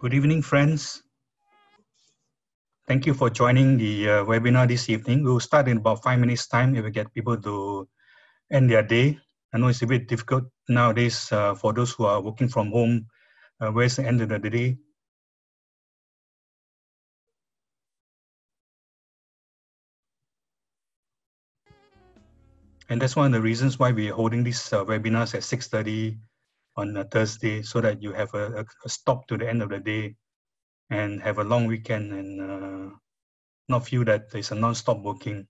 Good evening, friends. Thank you for joining the webinar this evening. We'll start in about 5 minutes time if we get people to end their day. I know it's a bit difficult nowadays for those who are working from home. Where's the end of the day? And that's one of the reasons why we're holding these webinars at 6:30 on a Thursday, so that you have a stop to the end of the day and have a long weekend and not feel that there's a non-stop working.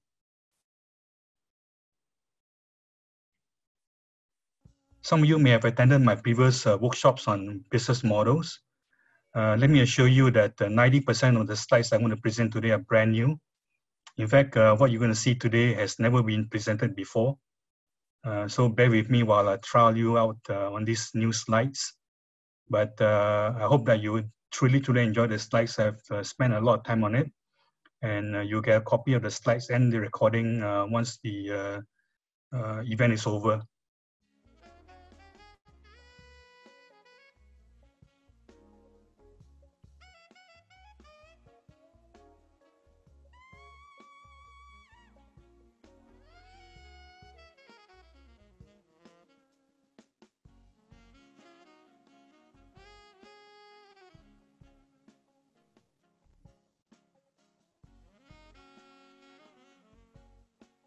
Some of you may have attended my previous workshops on business models. Let me assure you that 90% of the slides I'm going to present today are brand new. In fact, what you're going to see today has never been presented before. So bear with me while I trial you out on these new slides. But I hope that you would truly enjoy the slides. I've spent a lot of time on it. And you'll get a copy of the slides and the recording once the event is over.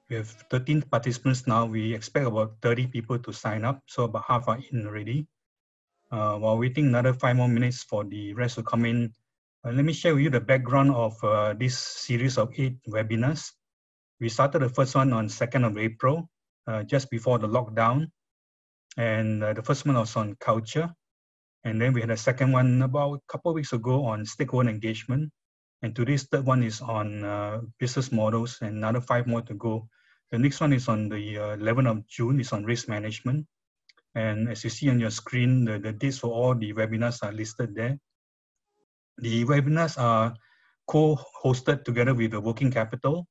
We have 13 participants now. We expect about 30 people to sign up, so about half are in already. While waiting another 5 more minutes for the rest to come in, let me share with you the background of this series of 8 webinars. We started the first one on 2nd of April, just before the lockdown. And the first one was on culture. And then we had a second one about a couple of weeks ago on stakeholder engagement. And today's third one is on business models, and another 5 more to go. The next one is on the 11th of June, is on risk management. And as you see on your screen, the dates for all the webinars are listed there. The webinars are co-hosted together with the working capital.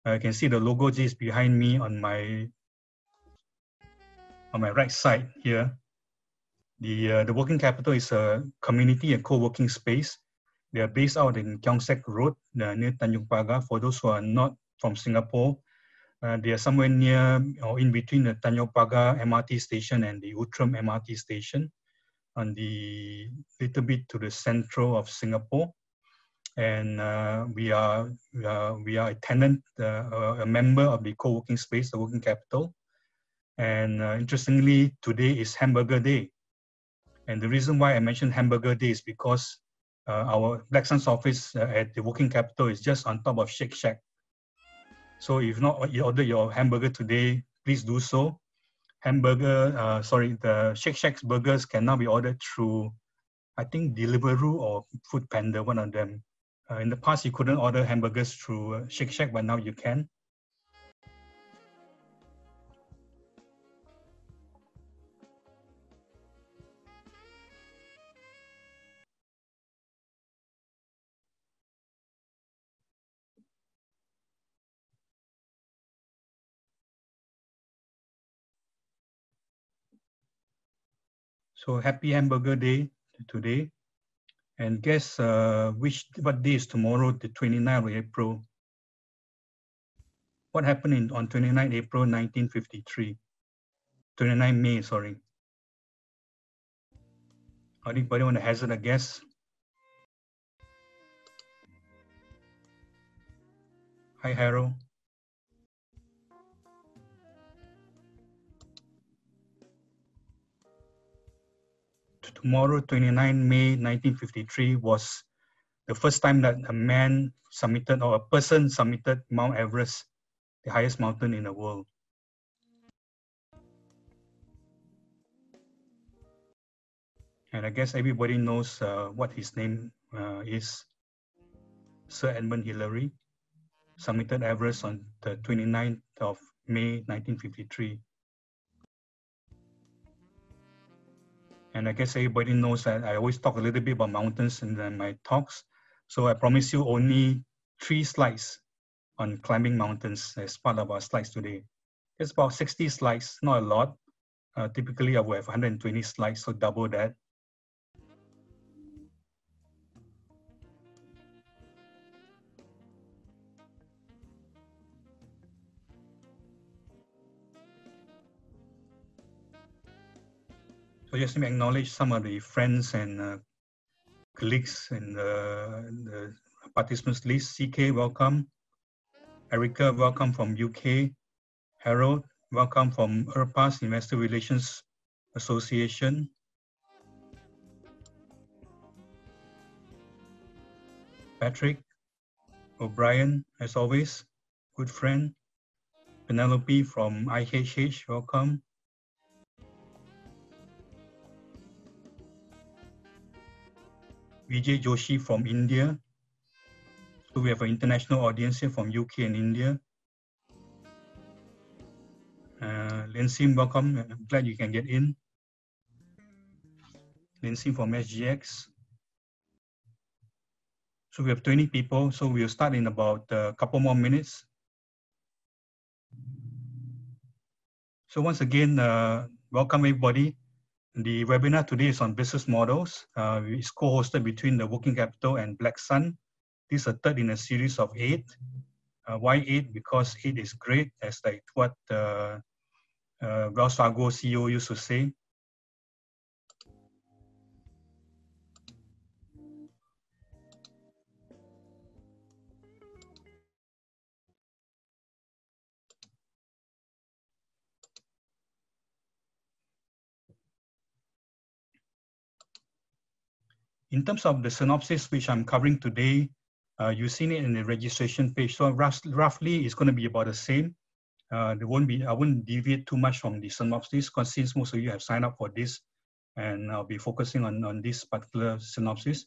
You can see the logo just behind me on my right side here. The working capital is a community and co-working space. They are based out in Keong Saik Road near Tanjung Pagar. For those who are not from Singapore, they are somewhere near or in between the Tanjung Pagar MRT station and the Outram MRT station, on the little bit to the central of Singapore. And we are a tenant, a member of the co-working space, the working capital. And interestingly, today is Hamburger Day. And the reason why I mentioned Hamburger Day is because our Black Sun's office at the working capital is just on top of Shake Shack. So if not, you order your hamburger today, please do so. The Shake Shack's burgers can now be ordered through, I think, Deliveroo or Food Panda, one of them. In the past, you couldn't order hamburgers through Shake Shack, but now you can. So happy Hamburger Day today. And guess what day is tomorrow, the 29th of April? What happened on 29 April 1953? 29 May, sorry. Anybody want to hazard a guess? Hi, Harold. Tomorrow, 29 May 1953, was the first time that a man summited, or a person summited Mount Everest, the highest mountain in the world. And I guess everybody knows what his name is. Sir Edmund Hillary summited Everest on the 29th of May 1953. And I guess everybody knows that I always talk a little bit about mountains in my talks. So I promise you only 3 slides on climbing mountains as part of our slides today. It's about 60 slides, not a lot. Typically I will have 120 slides, so double that. just let me acknowledge some of the friends and colleagues in the participants list. CK, welcome. Erica, welcome from UK. Harold, welcome from ERPAS, Investor Relations Association. Patrick, O'Brien, as always, good friend. Penelope from IHH, welcome. Vijay Joshi from India. So we have an international audience here from UK and India. Lindsay, welcome. I'm glad you can get in. Lindsay from SGX. So we have 20 people. So we'll start in about a couple more minutes. So once again, welcome everybody. The webinar today is on business models. It's co-hosted between the Working Capital and Black Sun. This is a third in a series of 8. Why 8? Because 8 is great, as like what Wells Fargo CEO used to say. In terms of the synopsis, which I'm covering today, you've seen it in the registration page. So roughly, it's going to be about the same. I wouldn't deviate too much from the synopsis, because since most of you have signed up for this, and I'll be focusing on this particular synopsis.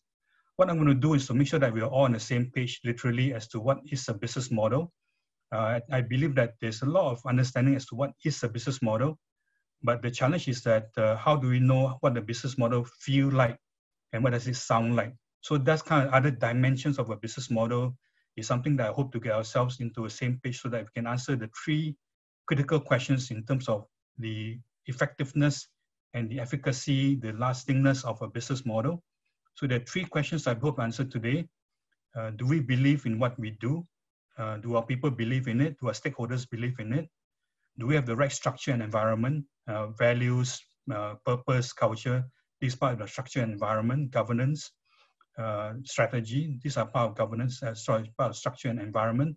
What I'm going to do is to make sure that we are all on the same page, literally, as to what is a business model. I believe that there's a lot of understanding as to what is a business model, but the challenge is that how do we know what the business model feel like and what does it sound like? So that's kind of other dimensions of a business model is something that I hope to get ourselves into the same page so that we can answer the 3 critical questions in terms of the effectiveness and the efficacy, the lastingness of a business model. So there are 3 questions I hope to answer today. Do we believe in what we do? Do our people believe in it? Do our stakeholders believe in it? Do we have the right structure and environment, values, purpose, culture? This part of the structure and environment, governance, strategy. These are part of governance, part of structure and environment.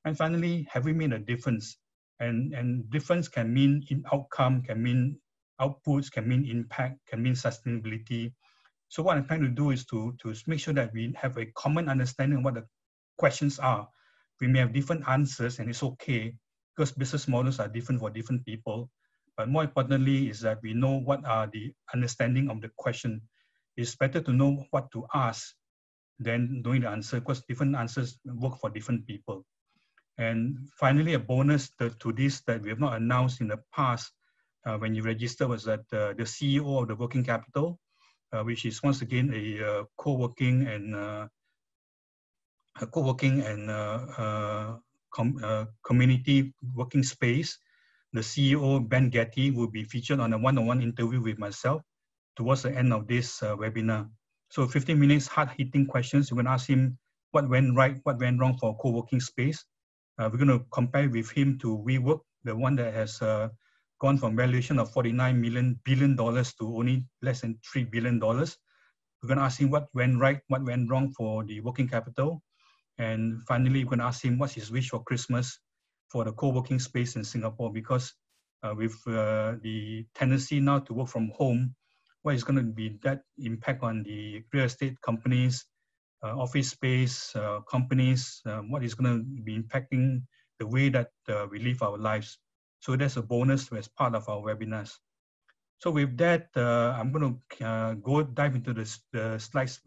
And finally, have we made a difference? And difference can mean in outcome, can mean outputs, can mean impact, can mean sustainability. So what I'm trying to do is to make sure that we have a common understanding of what the questions are. We may have different answers, and it's okay, because business models are different for different people. But more importantly is that we know what are the understanding of the question. It's better to know what to ask than knowing the answer, because different answers work for different people. And finally, a bonus to this that we have not announced in the past when you register was that the CEO of the Working Capital, which is once again a co-working and community working space. The CEO, Ben Getty, will be featured on a one-on-one interview with myself towards the end of this webinar. So 15 minutes hard-hitting questions. We're going to ask him what went right, what went wrong for co-working space. We're going to compare with him to WeWork, the one that has gone from valuation of $49 billion to only less than $3 billion. We're going to ask him what went right, what went wrong for the Working Capital. And finally, we're going to ask him what's his wish for Christmas for the co-working space in Singapore, because with the tendency now to work from home, what is going to be that impact on the real estate companies, office space companies, what is going to be impacting the way that we live our lives. So that's a bonus as part of our webinars. So with that, I'm going to go dive into the slides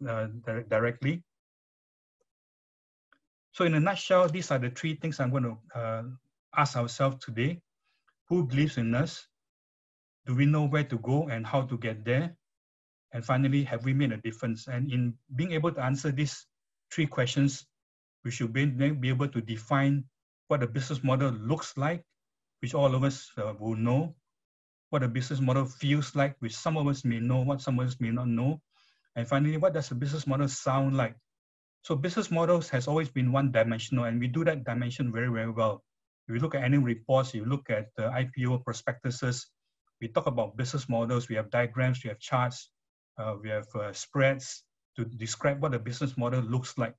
directly. So in a nutshell, these are the 3 things I'm going to ask ourselves today. Who believes in us? Do we know where to go and how to get there? And finally, have we made a difference? And in being able to answer these 3 questions, we should be able to define what a business model looks like, which all of us will know, what a business model feels like, which some of us may know, what some of us may not know. And finally, what does a business model sound like? So business models has always been one-dimensional, and we do that dimension very, very well. If you look at annual reports, you look at the IPO prospectuses, we talk about business models, we have diagrams, we have charts, we have spreads to describe what a business model looks like.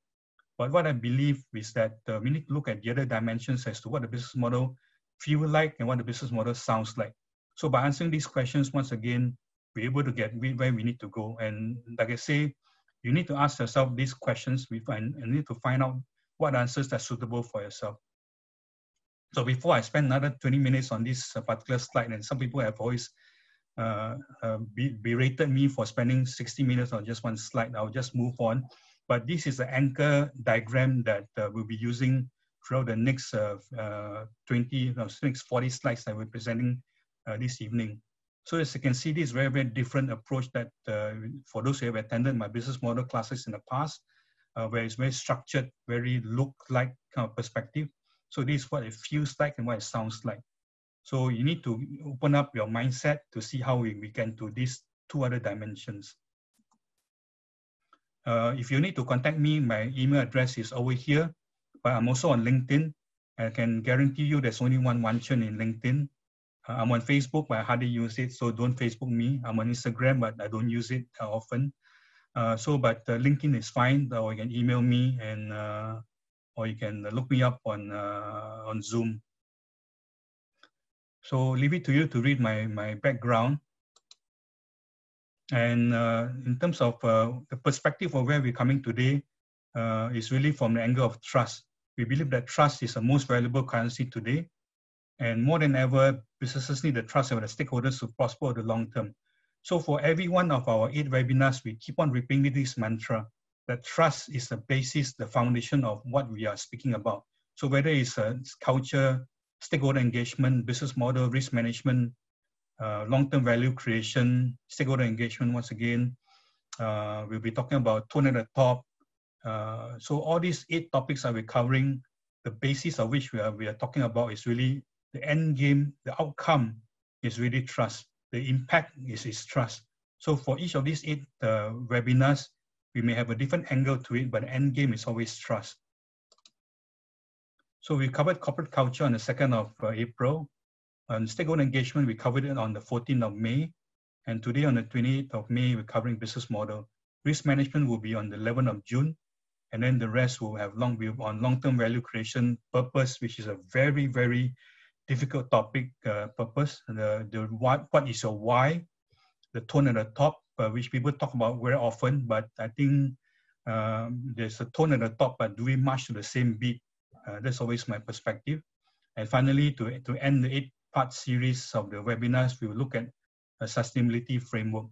But what I believe is that we need to look at the other dimensions as to what the business model feel like and what the business model sounds like. So by answering these questions, once again, we're able to get where we need to go. And like I say, you need to ask yourself these questions and need to find out what answers are suitable for yourself. So before I spend another 20 minutes on this particular slide, and some people have always berated me for spending 60 minutes on just one slide, I'll just move on. But this is the anchor diagram that we'll be using throughout the next next 40 slides that we're presenting this evening. So as you can see, this very, very different approach that for those who have attended my business model classes in the past, where it's very structured, very look-like kind of perspective. So this is what it feels like and what it sounds like. So you need to open up your mindset to see how we can do these two other dimensions. If you need to contact me, my email address is over here, but I'm also on LinkedIn. I can guarantee you there's only one Wanchen in LinkedIn. I'm on Facebook, but I hardly use it, so don't Facebook me. I'm on Instagram, but I don't use it often. But LinkedIn is fine, or you can email me, and or you can look me up on Zoom. So leave it to you to read my background. And in terms of the perspective of where we're coming today, is really from the angle of trust. We believe that trust is the most valuable currency today. And more than ever, businesses need the trust of the stakeholders to prosper over the long term. So for every one of our 8 webinars, we keep on repeating this mantra, that trust is the basis, the foundation of what we are speaking about. So whether it's culture, stakeholder engagement, business model, risk management, long-term value creation, stakeholder engagement, once again, we'll be talking about tone at the top. So all these 8 topics that we're covering, the basis of which we are talking about is really the end game, the outcome is really trust. The impact is trust. So for each of these 8 webinars, we may have a different angle to it, but the end game is always trust. So we covered corporate culture on the 2nd of April. On stakeholder engagement, we covered it on the 14th of May. And today on the 28th of May, we're covering business model. Risk management will be on the 11th of June. And then the rest will have on long-term value creation, purpose, which is a very, very difficult topic, purpose. What is your why? The tone at the top, which people talk about very often, but I think there's a tone at the top, but do we march to the same beat? That's always my perspective. And finally, to end the 8-part series of the webinars, we will look at a sustainability framework.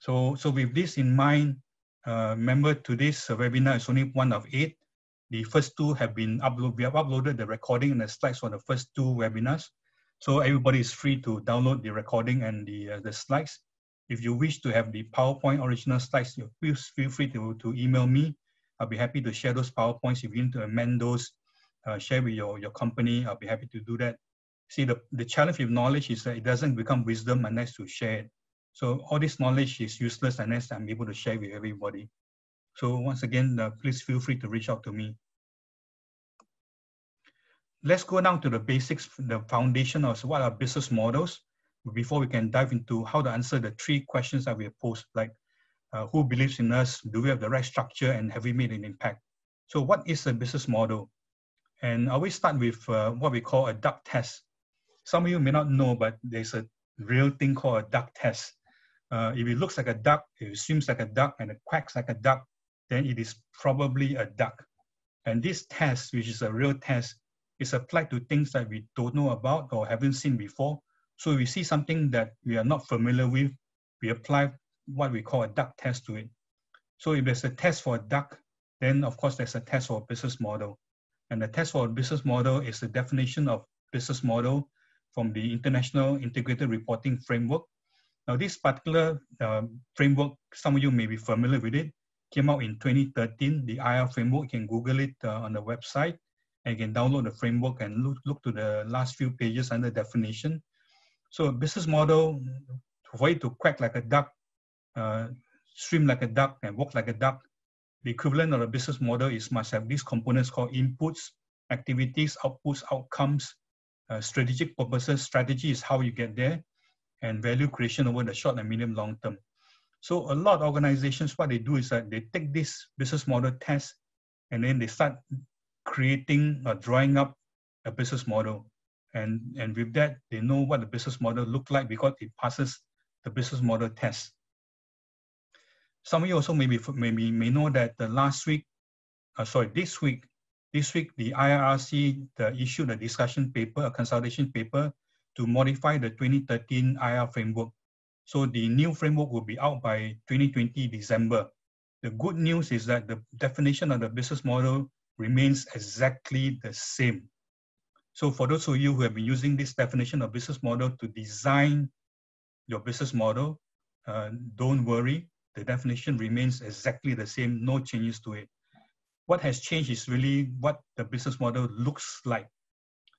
So with this in mind, remember today's webinar is only one of 8. The first 2 have been uploaded. We have uploaded the recording and the slides for the first 2 webinars. So everybody is free to download the recording and the slides. If you wish to have the PowerPoint original slides, please feel free to email me. I'll be happy to share those PowerPoints. If you need to amend those, share with your company, I'll be happy to do that. See, the challenge with knowledge is that it doesn't become wisdom unless you share it. So all this knowledge is useless unless I'm able to share with everybody. So once again, please feel free to reach out to me. Let's go down to the basics, the foundation of what are business models, before we can dive into how to answer the 3 questions that we have posed, like who believes in us, do we have the right structure, and have we made an impact? So what is a business model? And I always start with what we call a duck test. Some of you may not know, but there's a real thing called a duck test. If it looks like a duck, if it swims like a duck, and it quacks like a duck, then it is probably a duck. And this test, which is a real test, is applied to things that we don't know about or haven't seen before. So if we see something that we are not familiar with, we apply what we call a duck test to it. So if there's a test for a duck, then of course there's a test for a business model. And the test for a business model is the definition of business model from the International Integrated Reporting Framework. Now this particular framework, some of you may be familiar with it, came out in 2013, the IR framework. You can Google it on the website, and you can download the framework and look to the last few pages under definition. So a business model, for it to quack like a duck, swim like a duck, and walk like a duck, the equivalent of a business model is must have these components called inputs, activities, outputs, outcomes, strategic purposes, strategy is how you get there, and value creation over the short and medium long term. So a lot of organizations, what they do is that they take this business model test and then they start creating or drawing up a business model. And with that, they know what the business model look like because it passes the business model test. Some of you also may know that this week, the IRRC issued a discussion paper, a consultation paper to modify the 2013 IR framework. So the new framework will be out by 2020 December. The good news is that the definition of the business model remains exactly the same. So for those of you who have been using this definition of business model to design your business model, don't worry, the definition remains exactly the same, no changes to it. What has changed is really what the business model looks like.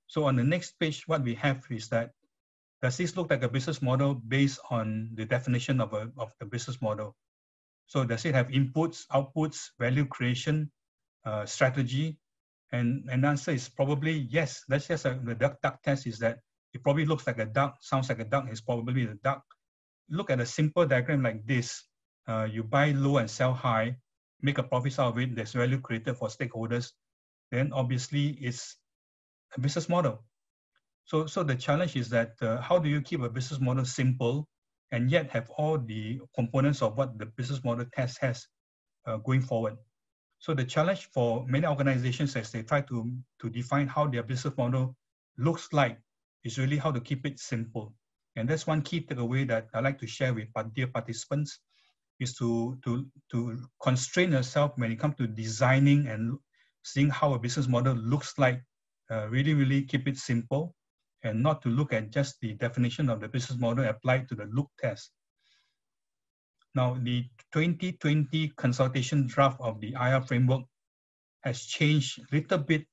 So on the next page, what we have is that, does this look like a business model based on the definition of the business model? So does it have inputs, outputs, value creation, strategy? And the answer is probably yes. That's just the duck test is that it probably looks like a duck, sounds like a duck, is probably the duck. Look at a simple diagram like this. You buy low and sell high, make a profit out of it, there's value created for stakeholders, then obviously it's a business model. So the challenge is that how do you keep a business model simple and yet have all the components of what the business model test has going forward? So the challenge for many organizations as they try to define how their business model looks like is really how to keep it simple. And that's one key takeaway that I like to share with dear participants, is to constrain yourself when it comes to designing and seeing how a business model looks like. Really keep it simple and not to look at just the definition of the business model applied to the look test. Now, the 2020 consultation draft of the IR framework has changed a little bit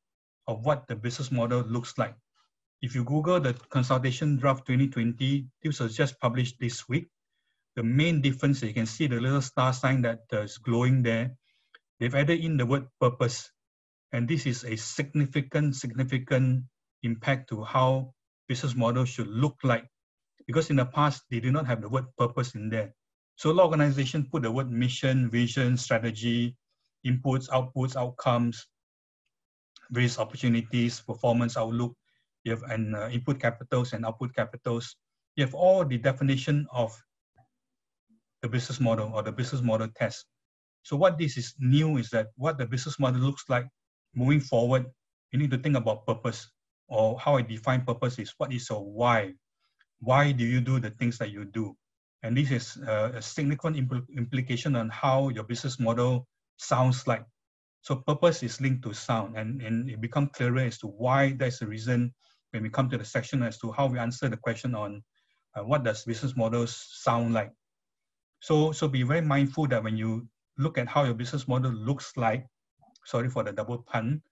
of what the business model looks like. If you Google the consultation draft 2020, this was just published this week. The main difference, you can see the little star sign that is glowing there. They've added in the word purpose. And this is a significant impact to how business model should look like. Because in the past, they did not have the word purpose in there. So a lot of organizations put the word mission, vision, strategy, inputs, outputs, outcomes, various opportunities, performance, outlook. You have input capitals and output capitals. You have all the definition of the business model or the business model test. So what this is new is that what the business model looks like moving forward, you need to think about purpose, or how I define purpose is what is your why? Why do you do the things that you do? And this is a significant implication on how your business model sounds like. So purpose is linked to sound, and it becomes clearer as to why that's the reason when we come to the section as to how we answer the question on what does business models sound like. So be very mindful that when you look at how your business model looks like, sorry for the double pun,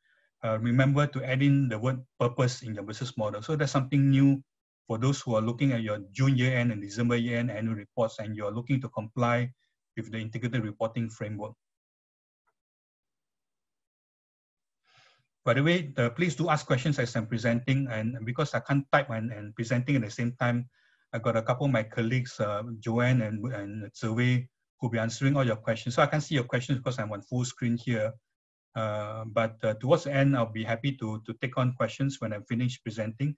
remember to add in the word purpose in your business model. So that's something new for those who are looking at your June year-end and December year-end annual reports and you're looking to comply with the integrated reporting framework. By the way, please do ask questions as I'm presenting, and because I can't type and presenting at the same time, I've got a couple of my colleagues, Joanne and Zerwei, who'll be answering all your questions. So I can see your questions because I'm on full screen here. But towards the end, I'll be happy to take on questions when I'm finished presenting.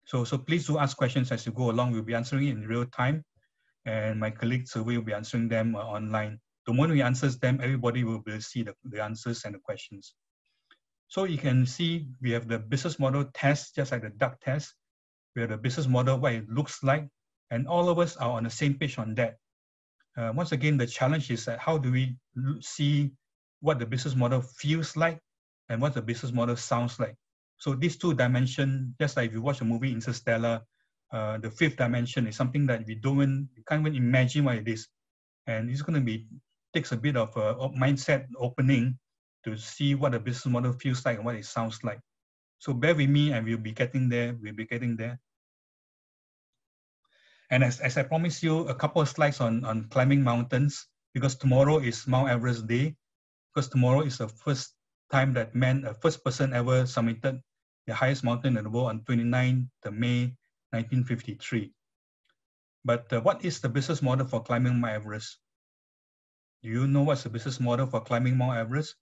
So please do ask questions as you go along. We'll be answering it in real time. And my colleague Zerwei will be answering them online. The moment he answers them, everybody will be able to see the answers and the questions. So you can see we have the business model test, just like the duck test. We have the business model, what it looks like, and all of us are on the same page on that. Once again, the challenge is that how do we see what the business model feels like and what the business model sounds like. So these two dimensions, just like if you watch a movie Interstellar, the fifth dimension is something that we can't even imagine what it is. And it's going to takes a bit of a mindset opening to see what the business model feels like and what it sounds like. So bear with me and we'll be getting there. And as I promised you, a couple of slides on climbing mountains, because tomorrow is Mount Everest Day, because tomorrow is the first time that first person ever summited the highest mountain in the world, on 29th May 1953. But what is the business model for climbing Mount Everest? Do you know what's the business model for climbing Mount Everest?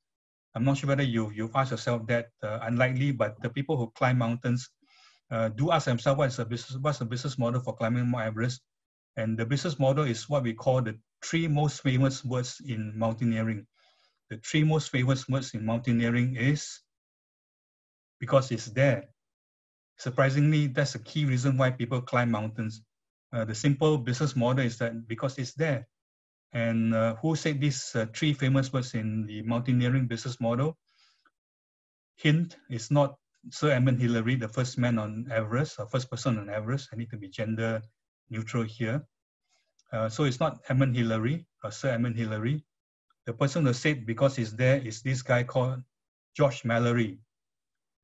I'm not sure whether you've asked yourself that. Unlikely, but the people who climb mountains do ask themselves what's the business model for climbing Mount Everest. And the business model is what we call the three most famous words in mountaineering. The three most famous words in mountaineering is because it's there. Surprisingly, that's a key reason why people climb mountains. The simple business model is that because it's there. And who said these three famous words in the mountaineering business model? Hint, it's not Sir Edmund Hillary, the first man on Everest, or first person on Everest. I need to be gender neutral here. So it's not Edmund Hillary or Sir Edmund Hillary. The person who said because it's there is this guy called George Mallory.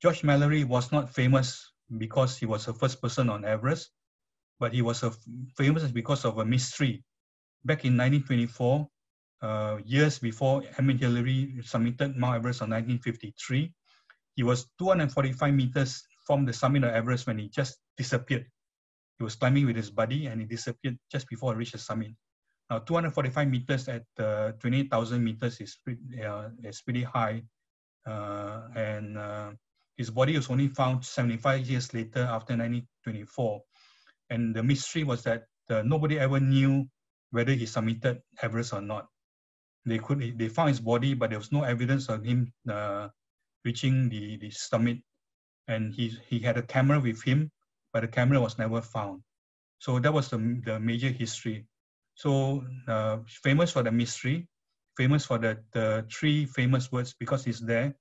George Mallory was not famous because he was the first person on Everest, but he was famous because of a mystery. Back in 1924, years before Edmund Hillary summited Mount Everest on 1953, he was 245 meters from the summit of Everest when he just disappeared. He was climbing with his buddy and he disappeared just before he reached the summit. Now, 245 meters at 28,000 meters is pretty high. His body was only found 75 years later after 1924. And the mystery was that nobody ever knew whether he summited Everest or not. They found his body, but there was no evidence of him reaching the summit. And he had a camera with him, but the camera was never found. So that was the major history. So famous for the mystery, famous for the three famous words because he's there.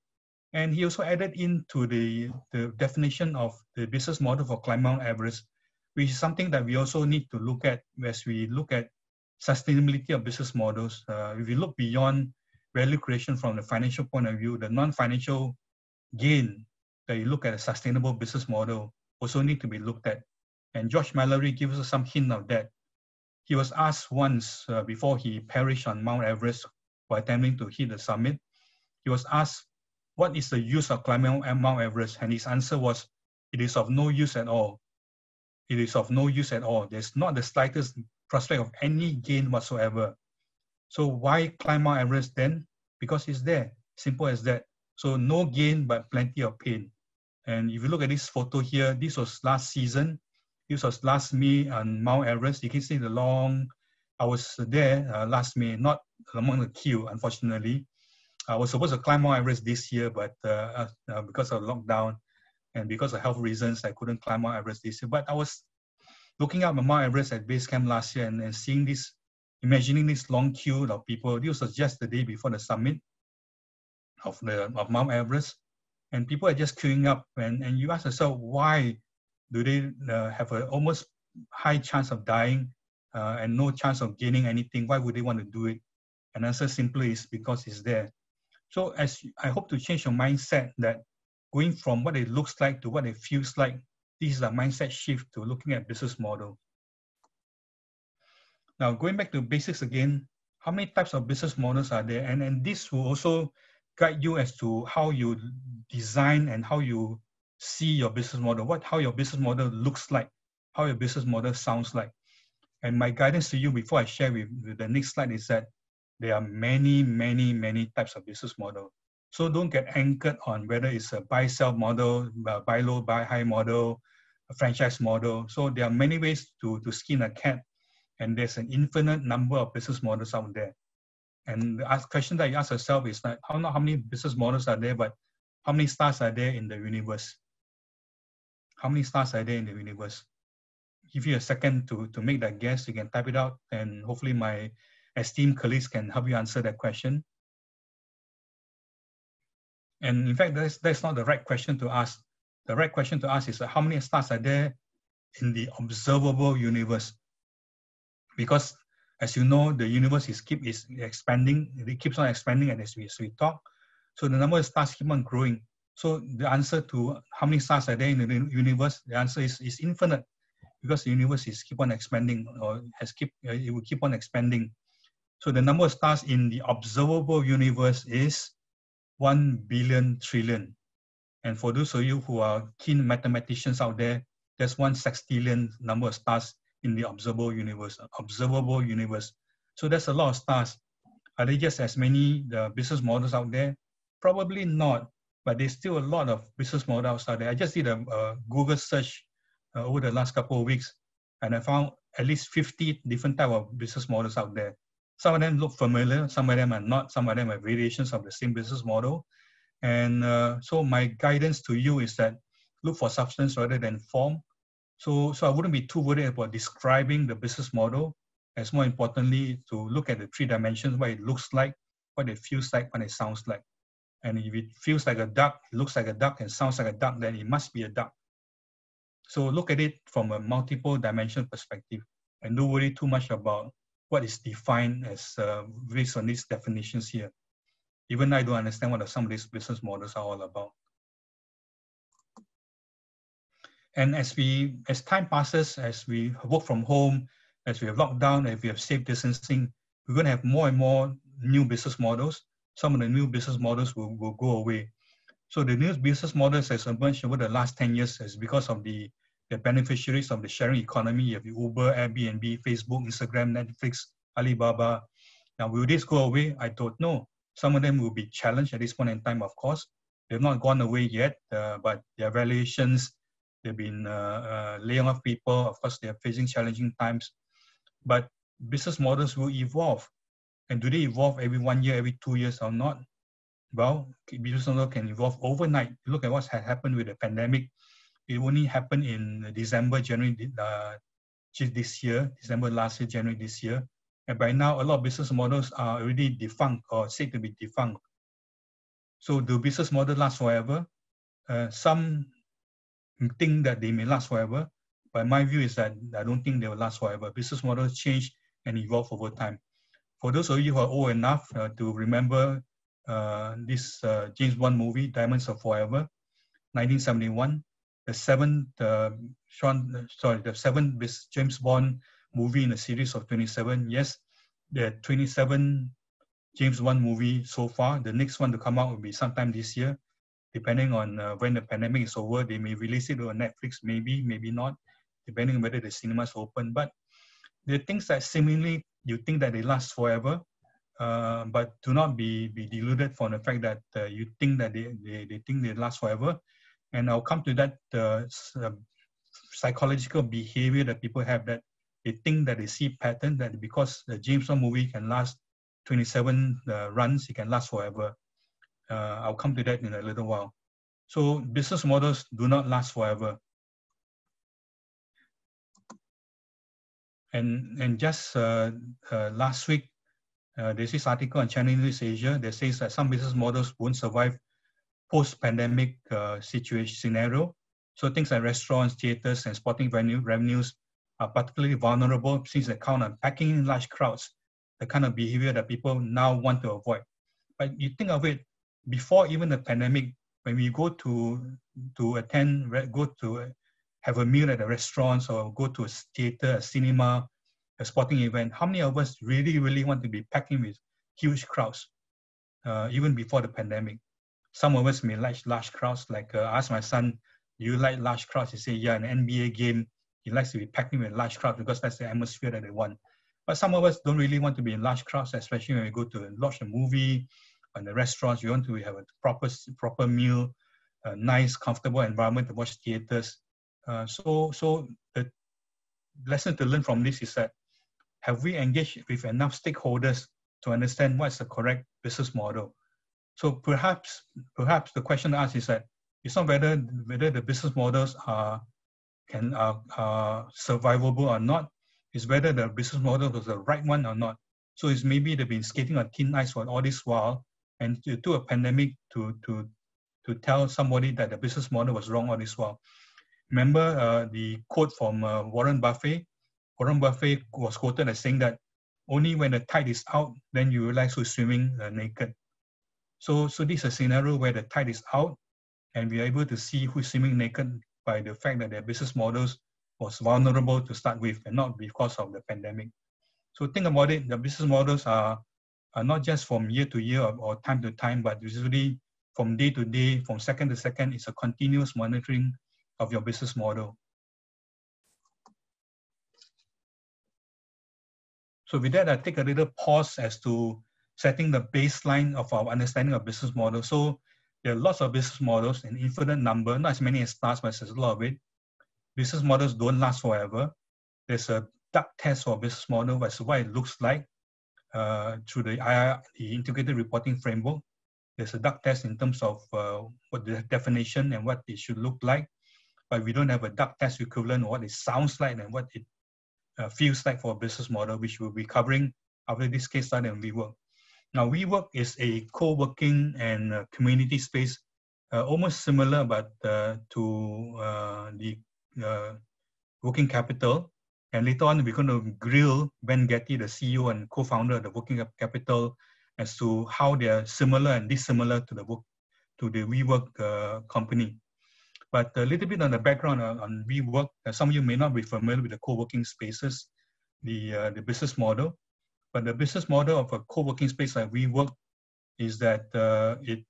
And he also added into the definition of the business model for climbing Mount Everest, which is something that we also need to look at as we look at sustainability of business models. If we look beyond value creation from the financial point of view, the non-financial gain that you look at a sustainable business model also need to be looked at. And George Mallory gives us some hint of that. He was asked once before he perished on Mount Everest while attempting to hit the summit. He was asked, what is the use of climbing Mount Everest? And his answer was, it is of no use at all. It is of no use at all. There's not the slightest prospect of any gain whatsoever. So why climb Mount Everest then? Because it's there, simple as that. So no gain, but plenty of pain. And if you look at this photo here, this was last season. This was last May on Mount Everest. You can see the long, I was there last May, not among the queue, unfortunately. I was supposed to climb Mount Everest this year, but because of lockdown and because of health reasons, I couldn't climb Mount Everest this year. But I was looking up at Mount Everest at base camp last year and seeing this, imagining this long queue of people. This was just the day before the summit of Mount Everest. And people are just queuing up. And you ask yourself, why do they have an almost high chance of dying and no chance of gaining anything? Why would they want to do it? And answer simply is because it's there. So as I hope to change your mindset that going from what it looks like to what it feels like, this is a mindset shift to looking at business model. Now, going back to basics again, how many types of business models are there? And this will also guide you as to how you design and how you see your business model, how your business model looks like, how your business model sounds like. And my guidance to you before I share with the next slide is that there are many, many, many types of business model. So don't get anchored on whether it's a buy-sell model, buy low, buy high model, a franchise model. So there are many ways to skin a cat, and there's an infinite number of business models out there. And the question that you ask yourself is not how many business models are there, but how many stars are there in the universe? How many stars are there in the universe? Give you a second to make that guess. You can type it out, and hopefully my esteemed colleagues can help you answer that question. And in fact, that's not the right question to ask. The right question to ask is how many stars are there in the observable universe? Because as you know, the universe is expanding. It keeps on expanding as we talk. So the number of stars keep on growing. So the answer to how many stars are there in the universe, the answer is infinite, because the universe is keep on expanding, or it will keep on expanding. So the number of stars in the observable universe is 1 billion trillion. And for those of you who are keen mathematicians out there, there's 1 sextillion number of stars in the observable universe. So there's a lot of stars. Are there just as many business models out there? Probably not, but there's still a lot of business models out there. I just did a Google search over the last couple of weeks, and I found at least 50 different type of business models out there. Some of them look familiar, some of them are not, some of them are variations of the same business model. And so my guidance to you is that look for substance rather than form. So I wouldn't be too worried about describing the business model, as more importantly to look at the 3 dimensions, what it looks like, what it feels like, what it sounds like. And if it feels like a duck, looks like a duck, and sounds like a duck, then it must be a duck. So look at it from a multiple dimension perspective, and don't worry too much about what is defined as based on these definitions here. Even I don't understand what some of these business models are all about. And as time passes, as we work from home, as we have locked down, as we have safe distancing, we're going to have more and more new business models. Some of the new business models will go away. So the new business models has emerged over the last 10 years is because of the beneficiaries of the sharing economy. You have Uber, Airbnb, Facebook, Instagram, Netflix, Alibaba. Now, will this go away? I don't know. Some of them will be challenged at this point in time, of course. They've not gone away yet, but their valuations, they've been laying off people. Of course, they're facing challenging times. But business models will evolve. And do they evolve every 1 year, every 2 years or not? Well, business model can evolve overnight. Look at what's happened with the pandemic. It only happened in December, January this year, December last year, January this year. And by now, a lot of business models are already defunct or said to be defunct. So do business models last forever? Some think that they may last forever, but my view is that I don't think they will last forever. Business models change and evolve over time. For those of you who are old enough to remember this James Bond movie, Diamonds Are Forever, 1971, the seventh James Bond movie in a series of 27. Yes, there are 27 James Bond movie so far. The next one to come out will be sometime this year, depending on when the pandemic is over. They may release it on Netflix, maybe, maybe not, depending on whether the cinemas open. But there are things that seemingly you think that they last forever, but do not be deluded from the fact that you think that they think they last forever. And I'll come to that psychological behavior that people have, that they think that they see pattern, that because the James Bond movie can last 27 runs, it can last forever. I'll come to that in a little while. So business models do not last forever. And just last week, there's this article on Channel News Asia that says that some business models won't survive post-pandemic scenario. So things like restaurants, theaters, and sporting revenues are particularly vulnerable since they count on packing in large crowds, the kind of behavior that people now want to avoid. But you think of it, before even the pandemic, when we go to have a meal at a restaurant or go to a theater, a cinema, a sporting event, how many of us really want to be packing with huge crowds, even before the pandemic? Some of us may like large crowds. Like I asked my son, do you like large crowds? He said, yeah, an NBA game, he likes to be packing with large crowds because that's the atmosphere that they want. But some of us don't really want to be in large crowds, especially when we go to watch a movie, in the restaurants, we want to have a proper meal, a nice, comfortable environment to watch theaters. So the lesson to learn from this is that, have we engaged with enough stakeholders to understand what's the correct business model? So perhaps the question to ask is that it's not whether the business models are survivable or not. It's whether the business model was the right one or not. So it's maybe they've been skating on thin ice for all this while, and to a pandemic to tell somebody that the business model was wrong all this while. Remember the quote from Warren Buffett? Warren Buffett was quoted as saying that only when the tide is out, then you realize who's swimming naked. So this is a scenario where the tide is out, and we are able to see who's swimming naked by the fact that their business models was vulnerable to start with, and not because of the pandemic. So think about it, the business models are not just from year to year or time to time, but usually from day to day, from second to second. It's a continuous monitoring of your business model. So with that, I take a little pause as to setting the baseline of our understanding of business model. So there are lots of business models, an infinite number, not as many as stars, but there's a lot of it. Business models don't last forever. There's a duck test for business model, that's what it looks like through the integrated reporting framework. There's a duck test in terms of what the definition and what it should look like, but we don't have a duck test equivalent of what it sounds like and what it feels like for a business model, which we'll be covering after this case study on WeWork. Now, WeWork is a co-working and community space, almost similar, but to the Working Capital. And later on, we're going to grill Ben Getty, the CEO and co-founder of the Working Capital, as to how they are similar and dissimilar to the WeWork company. But a little bit on the background on WeWork, some of you may not be familiar with the co-working spaces, the business model. But the business model of a co-working space like WeWork is that it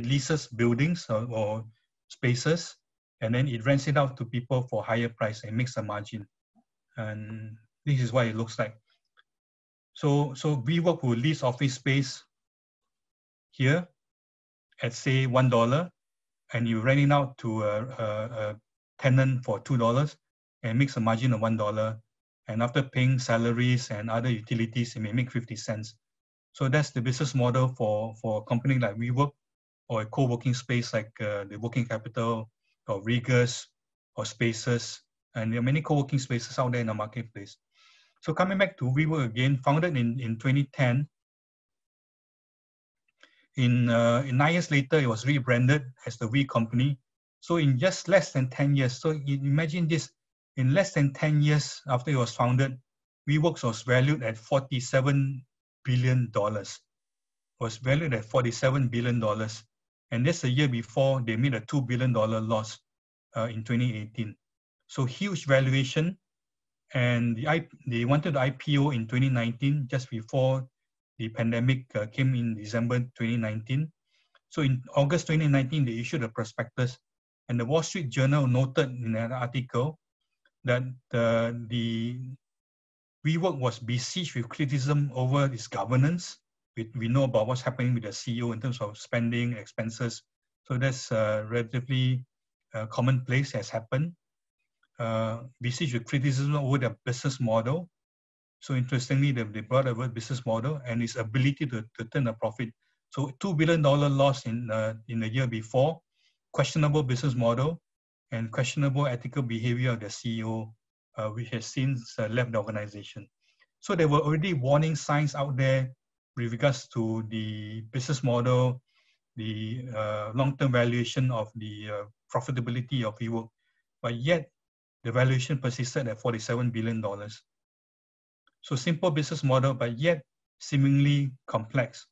leases buildings or spaces, and then it rents it out to people for higher price and makes a margin. And this is what it looks like. So WeWork will lease office space here at say $1, and you rent it out to a tenant for $2 and makes a margin of $1. And after paying salaries and other utilities, it may make 50 cents. So that's the business model for a company like WeWork or a co-working space like the Working Capital or Regus or Spaces. And there are many co-working spaces out there in the marketplace. So coming back to WeWork again, founded in 2010. In 9 years later, it was rebranded as the We Company. So in just less than 10 years, so imagine this, in less than 10 years after it was founded, WeWork was valued at $47 billion. Was valued at $47 billion. And that's the year before they made a $2 billion loss in 2018. So huge valuation. And they wanted to IPO in 2019, just before the pandemic came in December 2019. So in August 2019, they issued a prospectus, and the Wall Street Journal noted in an article that the WeWork was besieged with criticism over its governance. We know about what's happening with the CEO in terms of spending, expenses. So that's relatively commonplace, has happened. Besieged with criticism over their business model. So interestingly, they brought a word business model and its ability to turn a profit. So $2 billion loss in the year before, questionable business model, and questionable ethical behavior of the CEO, which has since left the organization. So there were already warning signs out there with regards to the business model, the long-term valuation of the profitability of WeWork, but yet the valuation persisted at $47 billion. So simple business model, but yet seemingly complex.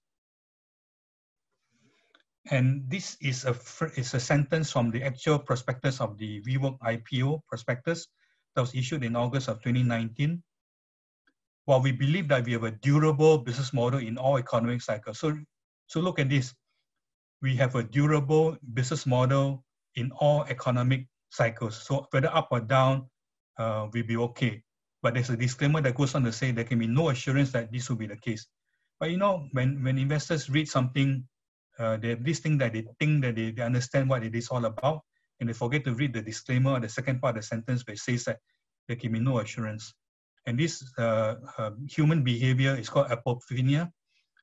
And this is a sentence from the actual prospectus of the WeWork IPO prospectus that was issued in August of 2019. While we believe that we have a durable business model in all economic cycles. So look at this. We have a durable business model in all economic cycles. So whether up or down, we'll be okay. But there's a disclaimer that goes on to say there can be no assurance that this will be the case. But you know, when investors read something, they have this thing that they think that they understand what it is all about, and they forget to read the disclaimer or the second part of the sentence where it says that there can be no assurance. And this human behavior is called apophenia.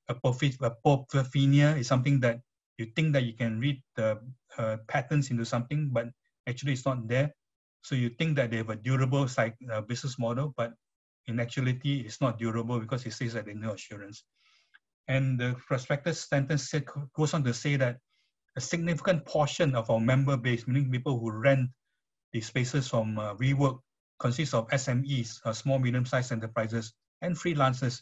Apophenia is something that you think that you can read the patterns into something, but actually it's not there. So you think that they have a durable business model, but in actuality, it's not durable because it says that there's no assurance. And the prospectus sentence goes on to say that a significant portion of our member base, meaning people who rent the spaces from WeWork, consists of SMEs, small, medium-sized enterprises, and freelancers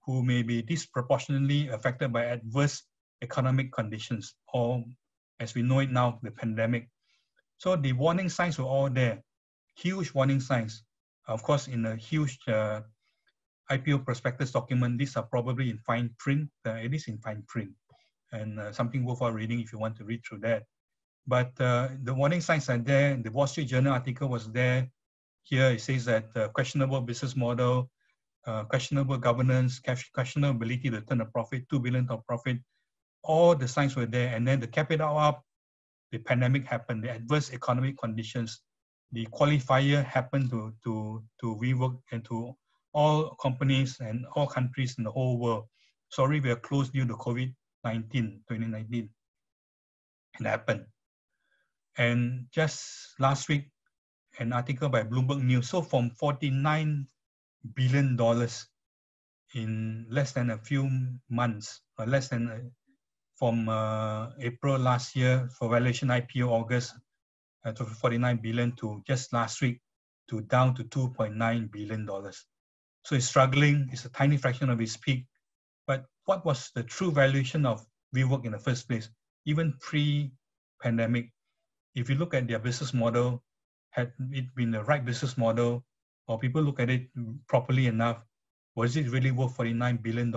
who may be disproportionately affected by adverse economic conditions, or as we know it now, the pandemic. So the warning signs were all there, huge warning signs. Of course, in a huge IPO prospectus document, these are probably in fine print. It is in fine print. and something worthwhile reading if you want to read through that. But the warning signs are there. The Wall Street Journal article was there. Here it says that questionable business model, questionable governance, questionable ability to turn a profit, 2 billion of profit. All the signs were there. And then to cap it all up, the pandemic happened, the adverse economic conditions, the qualifier happened to WeWork and to all companies and all countries in the whole world. Sorry, we are closed due to COVID-19, 2019. It happened. And just last week, an article by Bloomberg News, so from $49 billion in less than a few months, or less than from April last year for valuation IPO August to 49 billion to just last week to down to $2.9 billion. So it's struggling, it's a tiny fraction of its peak. But what was the true valuation of WeWork in the first place? Even pre-pandemic, if you look at their business model, had it been the right business model, or people look at it properly enough, was it really worth $49 billion?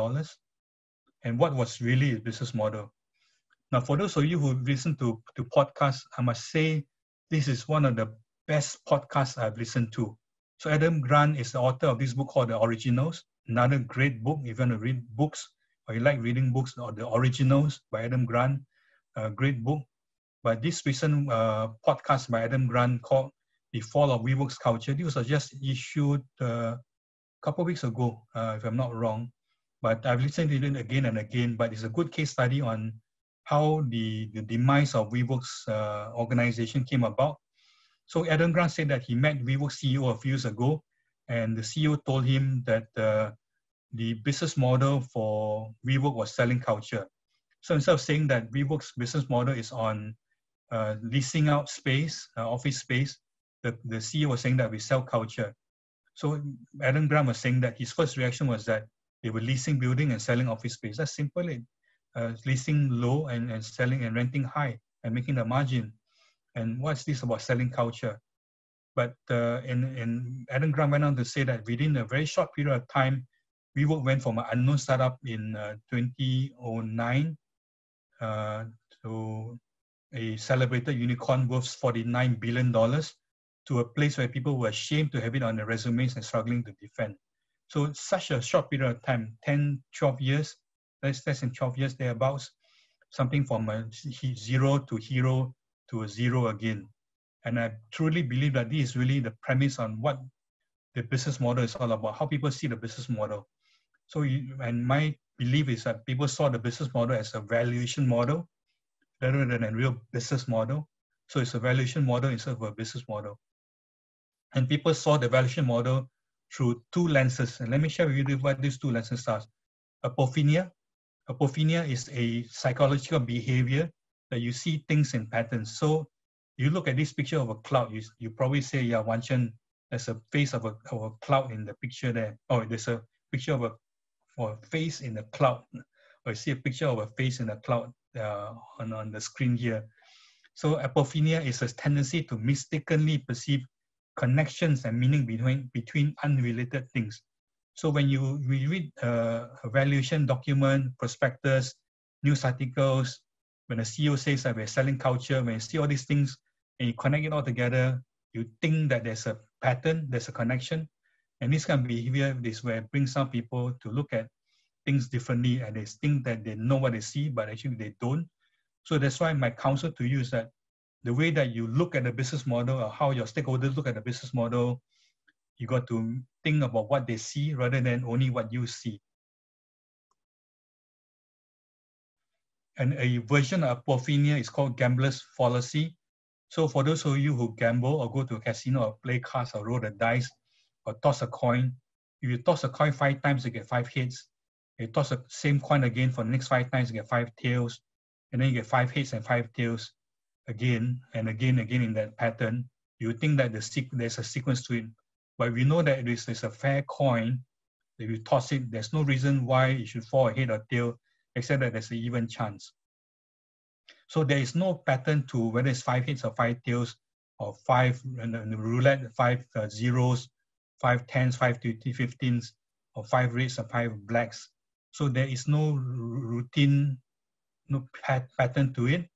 And what was really a business model? Now, for those of you who listen to podcasts, I must say this is one of the best podcasts I've listened to. So Adam Grant is the author of this book called The Originals, another great book. If you want to read books, or you like reading books, or The Originals by Adam Grant, a great book. But this recent podcast by Adam Grant called The Fall of WeWork's Culture, this was just issued a couple of weeks ago, if I'm not wrong. But I've listened to it again and again, but it's a good case study on how the demise of WeWork's organization came about. So Adam Grant said that he met WeWork CEO a few years ago, and the CEO told him that the business model for WeWork was selling culture. So instead of saying that WeWork's business model is on leasing out space, office space, the CEO was saying that we sell culture. So Adam Grant was saying that his first reaction was that they were leasing building and selling office space. That's simple. Leasing low and selling and renting high and making the margin. And what's this about selling culture? But and Adam Grant went on to say that within a very short period of time, WeWork went from an unknown startup in 2009 to a celebrated unicorn worth $49 billion to a place where people were ashamed to have it on their resumes and struggling to defend. So such a short period of time, 10, 12 years, less than 12 years thereabouts, something from a zero to hero to a zero again. And I truly believe that this is really the premise on what the business model is all about, how people see the business model. So, and my belief is that people saw the business model as a valuation model rather than a real business model. So it's a valuation model instead of a business model. And people saw the valuation model through two lenses. And let me share with you what these two lenses are. Apophenia. Apophenia is a psychological behavior that you see things in patterns. So you look at this picture of a cloud, you probably say, yeah, Wanchan, there's a face of a cloud in the picture there. Or there's a picture of a face in the cloud. Or you see a picture of a face in the cloud on the screen here. So apophenia is a tendency to mistakenly perceive connections and meaning between unrelated things. So when we read a valuation document, prospectus, news articles, when a CEO says that we're selling culture, when you see all these things and you connect it all together, you think that there's a pattern, there's a connection. And this kind of behavior is where it brings some people to look at things differently, and they think that they know what they see, but actually they don't. So that's why my counsel to you is that the way that you look at the business model, or how your stakeholders look at the business model, you got to think about what they see rather than only what you see. And a version of apophenia is called gambler's fallacy. So for those of you who gamble or go to a casino or play cards or roll the dice or toss a coin, if you toss a coin 5 times, you get 5 hits. You toss the same coin again for the next 5 times, you get 5 tails. And then you get 5 hits and 5 tails again and again in that pattern. You think that there's a sequence to it. But we know that it is a fair coin. If you toss it, there's no reason why it should fall head or tail, except that there's an even chance. So there is no pattern to whether it's 5 hits or 5 tails, or 5 and the roulette, 5 zeros, 5 tens, 5 15s, or 5 reds or 5 blacks. So there is no routine no pattern to it.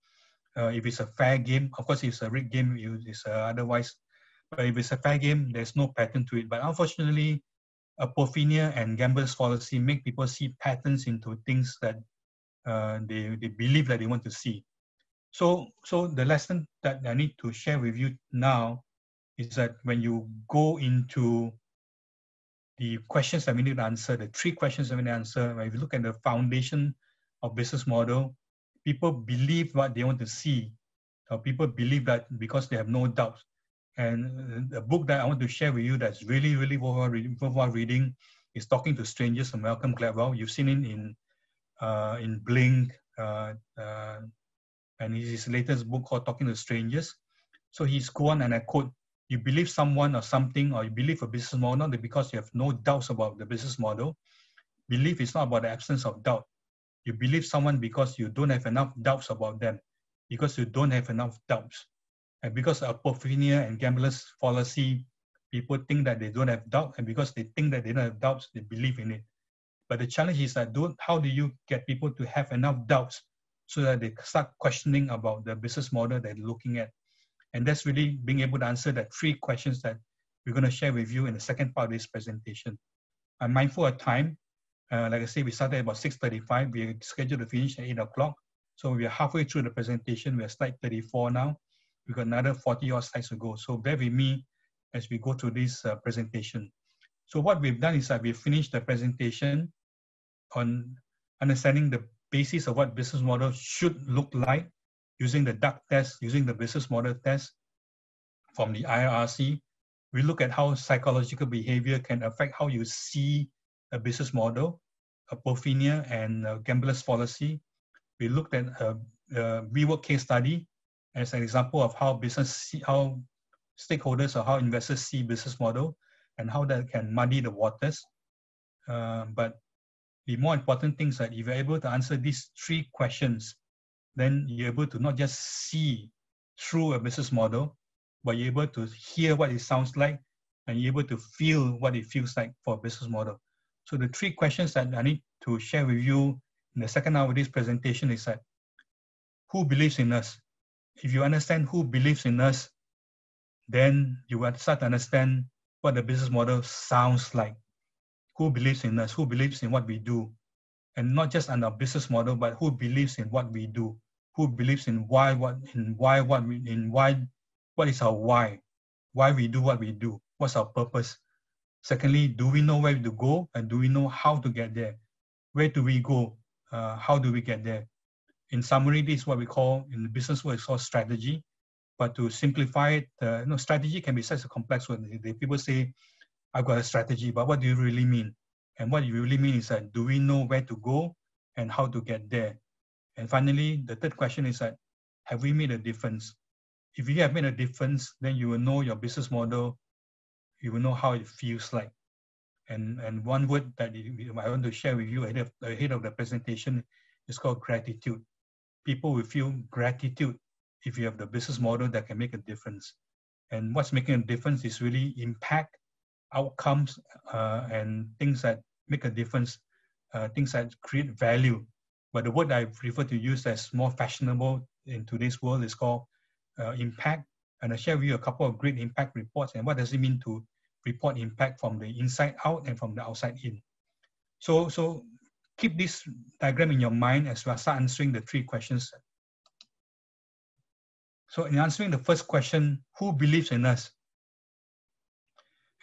If it's a fair game, of course, if it's a rigged game, it's otherwise. But if it's a fair game, there's no pattern to it. But unfortunately, a porphyria and gambler's fallacy make people see patterns into things that they believe that they want to see. So the lesson that I need to share with you now is that when you go into the questions that we need to answer, the 3 questions that we need to answer, when you look at the foundation of business model, people believe what they want to see, or people believe that because they have no doubts. And the book that I want to share with you that's really, really worthwhile reading is Talking to Strangers from Malcolm Gladwell. You've seen it in Blink, and his latest book called Talking to Strangers. So he's quote, and I quote, "You believe someone or something, or you believe a business model, not because you have no doubts about the business model. Belief is not about the absence of doubt. You believe someone because you don't have enough doubts about them, because you don't have enough doubts. And because of porphyria and gambler's fallacy, people think that they don't have doubt, and because they think that they don't have doubts, they believe in it. But the challenge is that how do you get people to have enough doubts so that they start questioning about the business model they're looking at? And that's really being able to answer that 3 questions that we're going to share with you in the second part of this presentation. I'm mindful of time. Like I said, we started about 6:35. We're scheduled to finish at 8 o'clock. So we're halfway through the presentation. We're slide 34 now. We've got another 40 odd slides to go. So bear with me as we go through this presentation. So what we've done is that we've finished the presentation on understanding the basis of what business model should look like using the DUC test, using the business model test from the IRC. We look at how psychological behavior can affect how you see a business model, a porphyria and gambler's fallacy. We looked at a rework case study as an example of how how stakeholders or how investors see business model and how that can muddy the waters. But the more important thing is that if you're able to answer these 3 questions, then you're able to not just see through a business model, but you're able to hear what it sounds like, and you're able to feel what it feels like for a business model. So the 3 questions that I need to share with you in the second hour of this presentation is that, who believes in us? If you understand who believes in us, then you will start to understand what the business model sounds like. Who believes in us? Who believes in what we do? And not just on our business model, but who believes in what we do? Who believes in what is our why? Why we do what we do? What's our purpose? Secondly, do we know where to go, and do we know how to get there? Where do we go? How do we get there? In summary, this is what we call, in the business world, it's called strategy. But to simplify it, strategy can be such a complex word. People say, I've got a strategy, but what do you really mean? And what you really mean is that, do we know where to go and how to get there? And finally, the third question is that, have we made a difference? If you have made a difference, then you will know your business model, you will know how it feels like. And one word that I want to share with you ahead of the presentation is called gratitude. People will feel gratitude if you have the business model that can make a difference. And what's making a difference is really impact, outcomes, and things that make a difference, things that create value. But the word I prefer to use that's more fashionable in today's world is called impact. And I'll share with you a couple of great impact reports and what does it mean to report impact from the inside out and from the outside in. So keep this diagram in your mind as we start answering the 3 questions. So in answering the first question, who believes in us?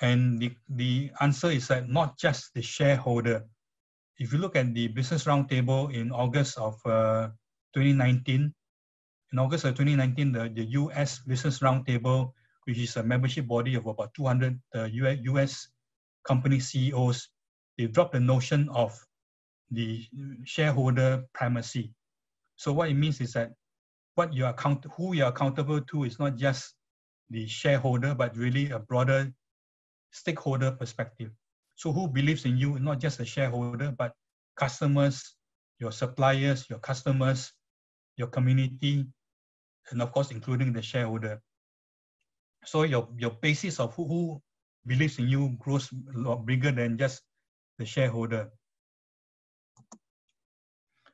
And the answer is that not just the shareholder. If you look at the Business Roundtable in August of 2019, the US Business Roundtable, which is a membership body of about 200 US company CEOs, they dropped the notion of the shareholder primacy. So what it means is that who you're accountable to is not just the shareholder, but really a broader stakeholder perspective. So who believes in you, not just the shareholder, but customers, your suppliers, your customers, your community, and of course, including the shareholder. So your basis of who believes in you grows a lot bigger than just the shareholder.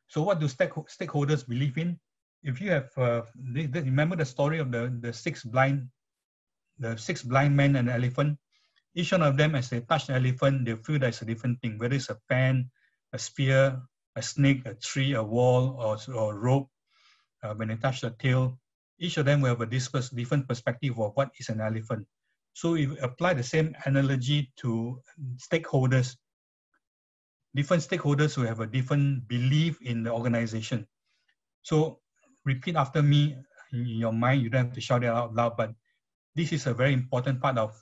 So what do stakeholders believe in? If you have, remember the story of the six blind men and the elephant. Each one of them, as they touch the elephant, they feel there's a different thing, whether it's a pen, a spear, a snake, a tree, a wall, or a rope. When they touch the tail, each of them will have a different perspective of what is an elephant. So if you apply the same analogy to stakeholders, different stakeholders will have a different belief in the organization. So repeat after me in your mind. You don't have to shout it out loud, but this is a very important part of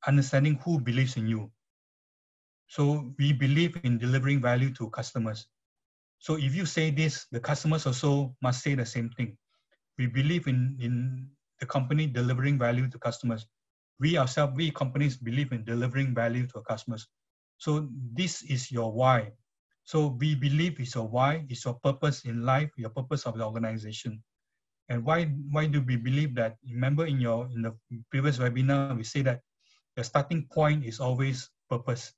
understanding who believes in you. So we believe in delivering value to customers. So if you say this, the customers also must say the same thing. We believe in the company delivering value to customers. We ourselves, we companies believe in delivering value to our customers. So this is your why. So we believe it's your why, it's your purpose in life, your purpose of the organization. And why do we believe that? Remember in the previous webinar, we say that the starting point is always purpose.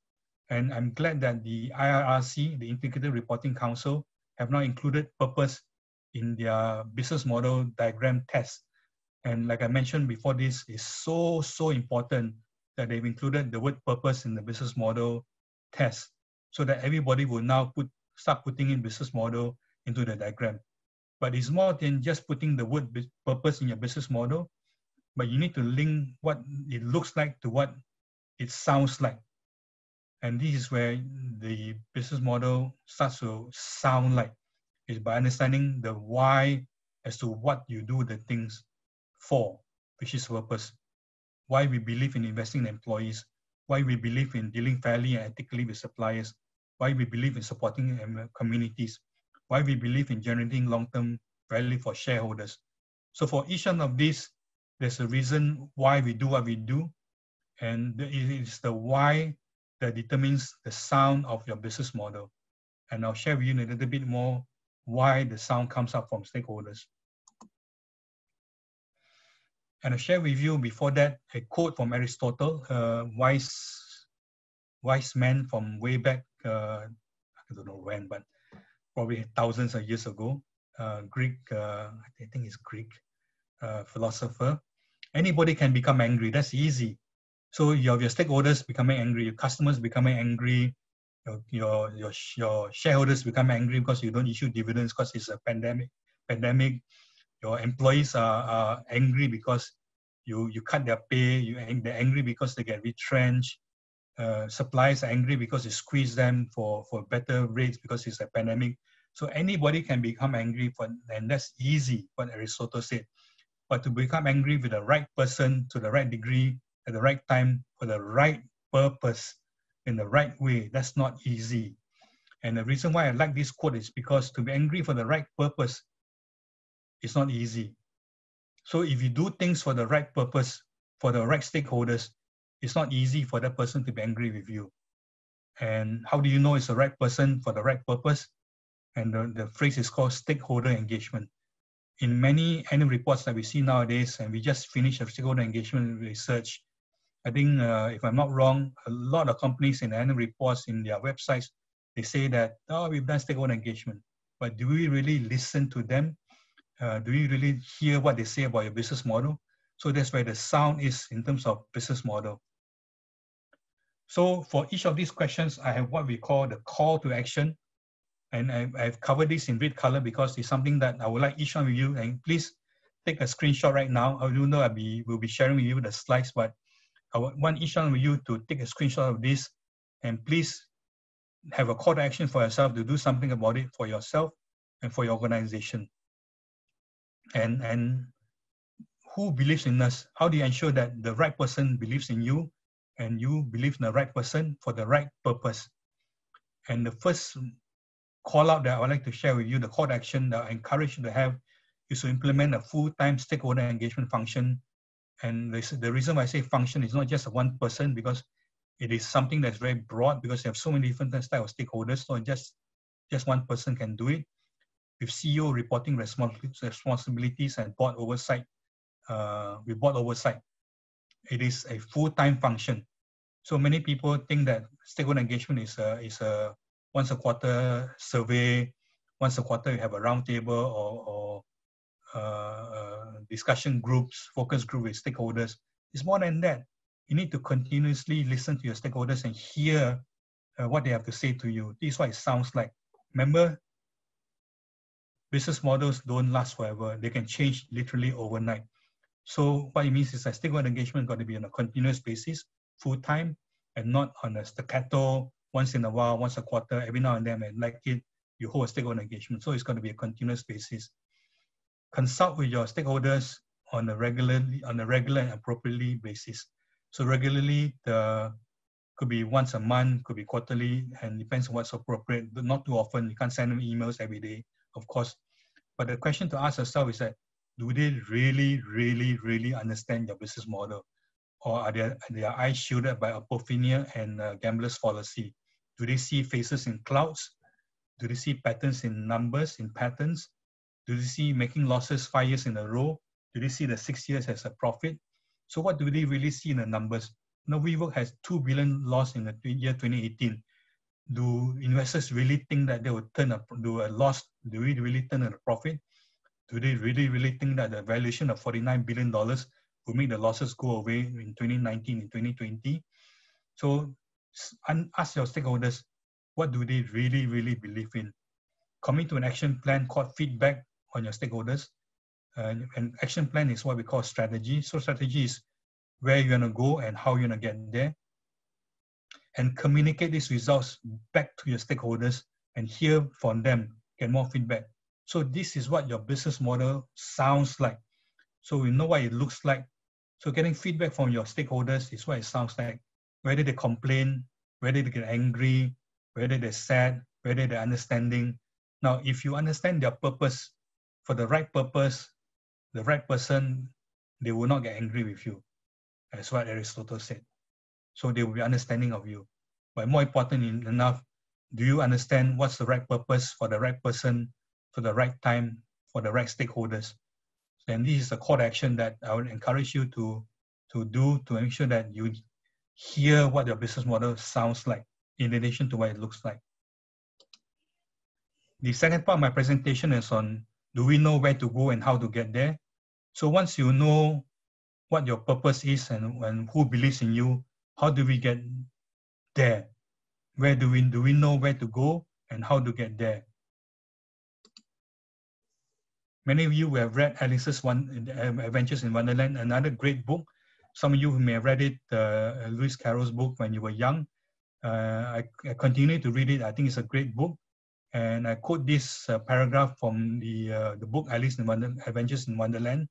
And I'm glad that the IRRC, the Integrated Reporting Council, have now included purpose in their business model diagram test. And like I mentioned before, this is so important that they've included the word purpose in the business model test, so that everybody will now start putting in business model into the diagram. But it's more than just putting the word purpose in your business model, but you need to link what it looks like to what it sounds like. And this is where the business model starts to sound like, is by understanding the why as to what you do the things for, which is purpose. Why we believe in investing in employees, why we believe in dealing fairly and ethically with suppliers, why we believe in supporting communities, why we believe in generating long-term value for shareholders. So for each one of these, there's a reason why we do what we do, and it is the why that determines the sound of your business model. And I'll share with you a little bit more why the sound comes up from stakeholders. And I'll share with you before that a quote from Aristotle, wise man from way back, I don't know when, but probably thousands of years ago, Greek, I think it's Greek philosopher. Anybody can become angry, that's easy. So you have your stakeholders becoming angry, your customers becoming angry, your shareholders become angry because you don't issue dividends because it's a pandemic. Your employees are angry because you cut their pay. They're angry because they get retrenched. Suppliers are angry because you squeeze them for better rates because it's a pandemic. So anybody can become angry, and that's easy, what Aristotle said. But to become angry with the right person to the right degree at the right time for the right purpose in the right way, that's not easy. And the reason why I like this quote is because to be angry for the right purpose is not easy. So if you do things for the right purpose, for the right stakeholders, it's not easy for that person to be angry with you. And how do you know it's the right person for the right purpose? And the phrase is called stakeholder engagement. In many annual reports that we see nowadays, and we just finished a stakeholder engagement research, I think if I'm not wrong, a lot of companies in annual reports in their websites, they say that, oh, we've done stakeholder engagement. But do we really listen to them? Do we really hear what they say about your business model? So that's where the sound is in terms of business model. So for each of these questions, I have what we call the call to action. And I've covered this in red color because it's something that I would like each one of you, and please take a screenshot right now. I do know we'll be sharing with you the slides, but I want each one of you to take a screenshot of this, and please have a call to action for yourself to do something about it for yourself and for your organization. And who believes in us? How do you ensure that the right person believes in you and you believe in the right person for the right purpose? And the first call out that I would like to share with you, the call to action that I encourage you to have, is to implement a full-time stakeholder engagement function. And the reason why I say function is not just one person, because it is something that's very broad, because you have so many different types of stakeholders, so just one person can do it. With CEO reporting responsibilities and board oversight, with board oversight, it is a full-time function. So many people think that stakeholder engagement is a once a quarter survey once a quarter you have a round table or discussion groups, focus group with stakeholders. It's more than that. You need to continuously listen to your stakeholders and hear what they have to say to you. This is what it sounds like. Remember, business models don't last forever. They can change literally overnight. So what it means is that stakeholder engagement got to be on a continuous basis, full time, and not on a staccato, once in a while, once a quarter, every now and then, and like it, you hold a stakeholder engagement. So it's going to be a continuous basis. Consult with your stakeholders on a regular and appropriately basis. So regularly, could be once a month, could be quarterly, and depends on what's appropriate, but not too often. You can't send them emails every day, of course. But the question to ask yourself is that, do they really understand your business model? Or are their eyes shielded by apophenia and gambler's fallacy? Do they see faces in clouds? Do they see patterns in numbers, in patterns? Do they see making losses 5 years in a row? Do they see the 6 years as a profit? So what do they really see in the numbers? Now, WeWork has 2 billion loss in the year 2018. Do investors really think that they will do a loss? Do we really turn a profit? Do they really think that the valuation of $49 billion will make the losses go away in 2019 and 2020? So ask your stakeholders, what do they really believe in? Commit to an action plan called feedback on your stakeholders. An action plan is what we call strategy. So strategy is where you're gonna go and how you're gonna get there. And communicate these results back to your stakeholders and hear from them, get more feedback. So this is what your business model sounds like. So we know what it looks like. So getting feedback from your stakeholders is what it sounds like. Whether they complain, whether they get angry, whether they're sad, whether they're understanding. Now, if you understand their purpose, for the right purpose, the right person, they will not get angry with you. That's what Aristotle said. So they will be understanding of you. But more important enough, do you understand what's the right purpose for the right person, for the right time, for the right stakeholders? And this is a call to action that I would encourage you to do to make sure that you hear what your business model sounds like in addition to what it looks like. The second part of my presentation is on, do we know where to go and how to get there? So once you know what your purpose is and who believes in you, how do we get there? Where do we know where to go and how to get there? Many of you have read Alice's Adventures in Wonderland, another great book. Some of you may have read it, Lewis Carroll's book when you were young. I continue to read it. I think it's a great book. And I quote this paragraph from the book Alice in Adventures in Wonderland.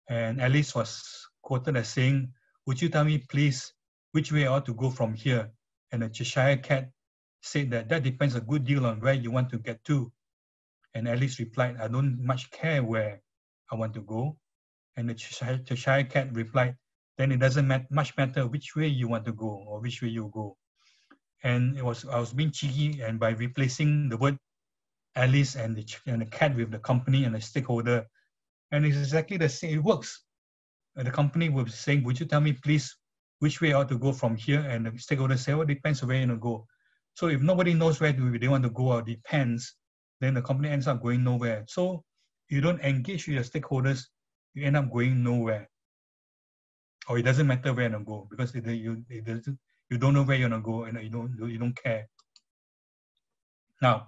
And Alice was quoted as saying, "Would you tell me, please, which way I ought to go from here?" And the Cheshire Cat said that depends a good deal on where you want to get to. And Alice replied, "I don't much care where I want to go." And the Cheshire Cat replied, "Then it doesn't much matter which way you want to go or which way you go." And I was being cheeky, and by replacing the word Alice and the cat with the company and the stakeholder, and it's exactly the same. It works. The company will be saying, "Would you tell me, please, which way I ought to go from here?" And the stakeholder say, "Well, it depends on where you want to go." So if nobody knows where they want to go or depends, then the company ends up going nowhere. So if you don't engage with your stakeholders, you end up going nowhere. Or it doesn't matter where you want to go because you don't know where you want to go and you don't care. Now,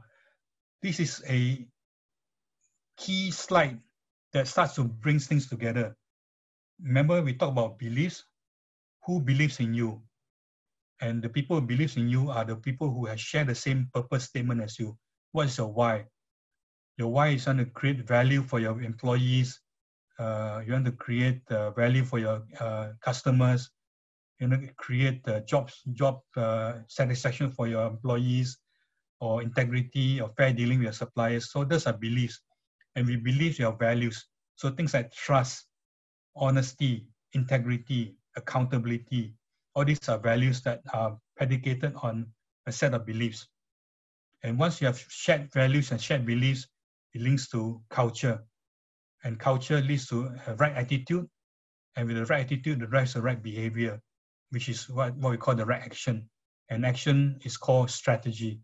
this is a key slide that starts to bring things together. Remember, we talked about beliefs. Who believes in you? And the people who believes in you are the people who have shared the same purpose statement as you. What is your why? Your why is to create value for your employees. You want to create value for your customers. You want to create job satisfaction for your employees, or integrity or fair dealing with your suppliers. So those are beliefs. And we believe your values. So things like trust, honesty, integrity, accountability, all these are values that are predicated on a set of beliefs. And once you have shared values and shared beliefs, it links to culture. And culture leads to a right attitude. And with the right attitude, it drives the right behavior, which is what we call the right action. And action is called strategy.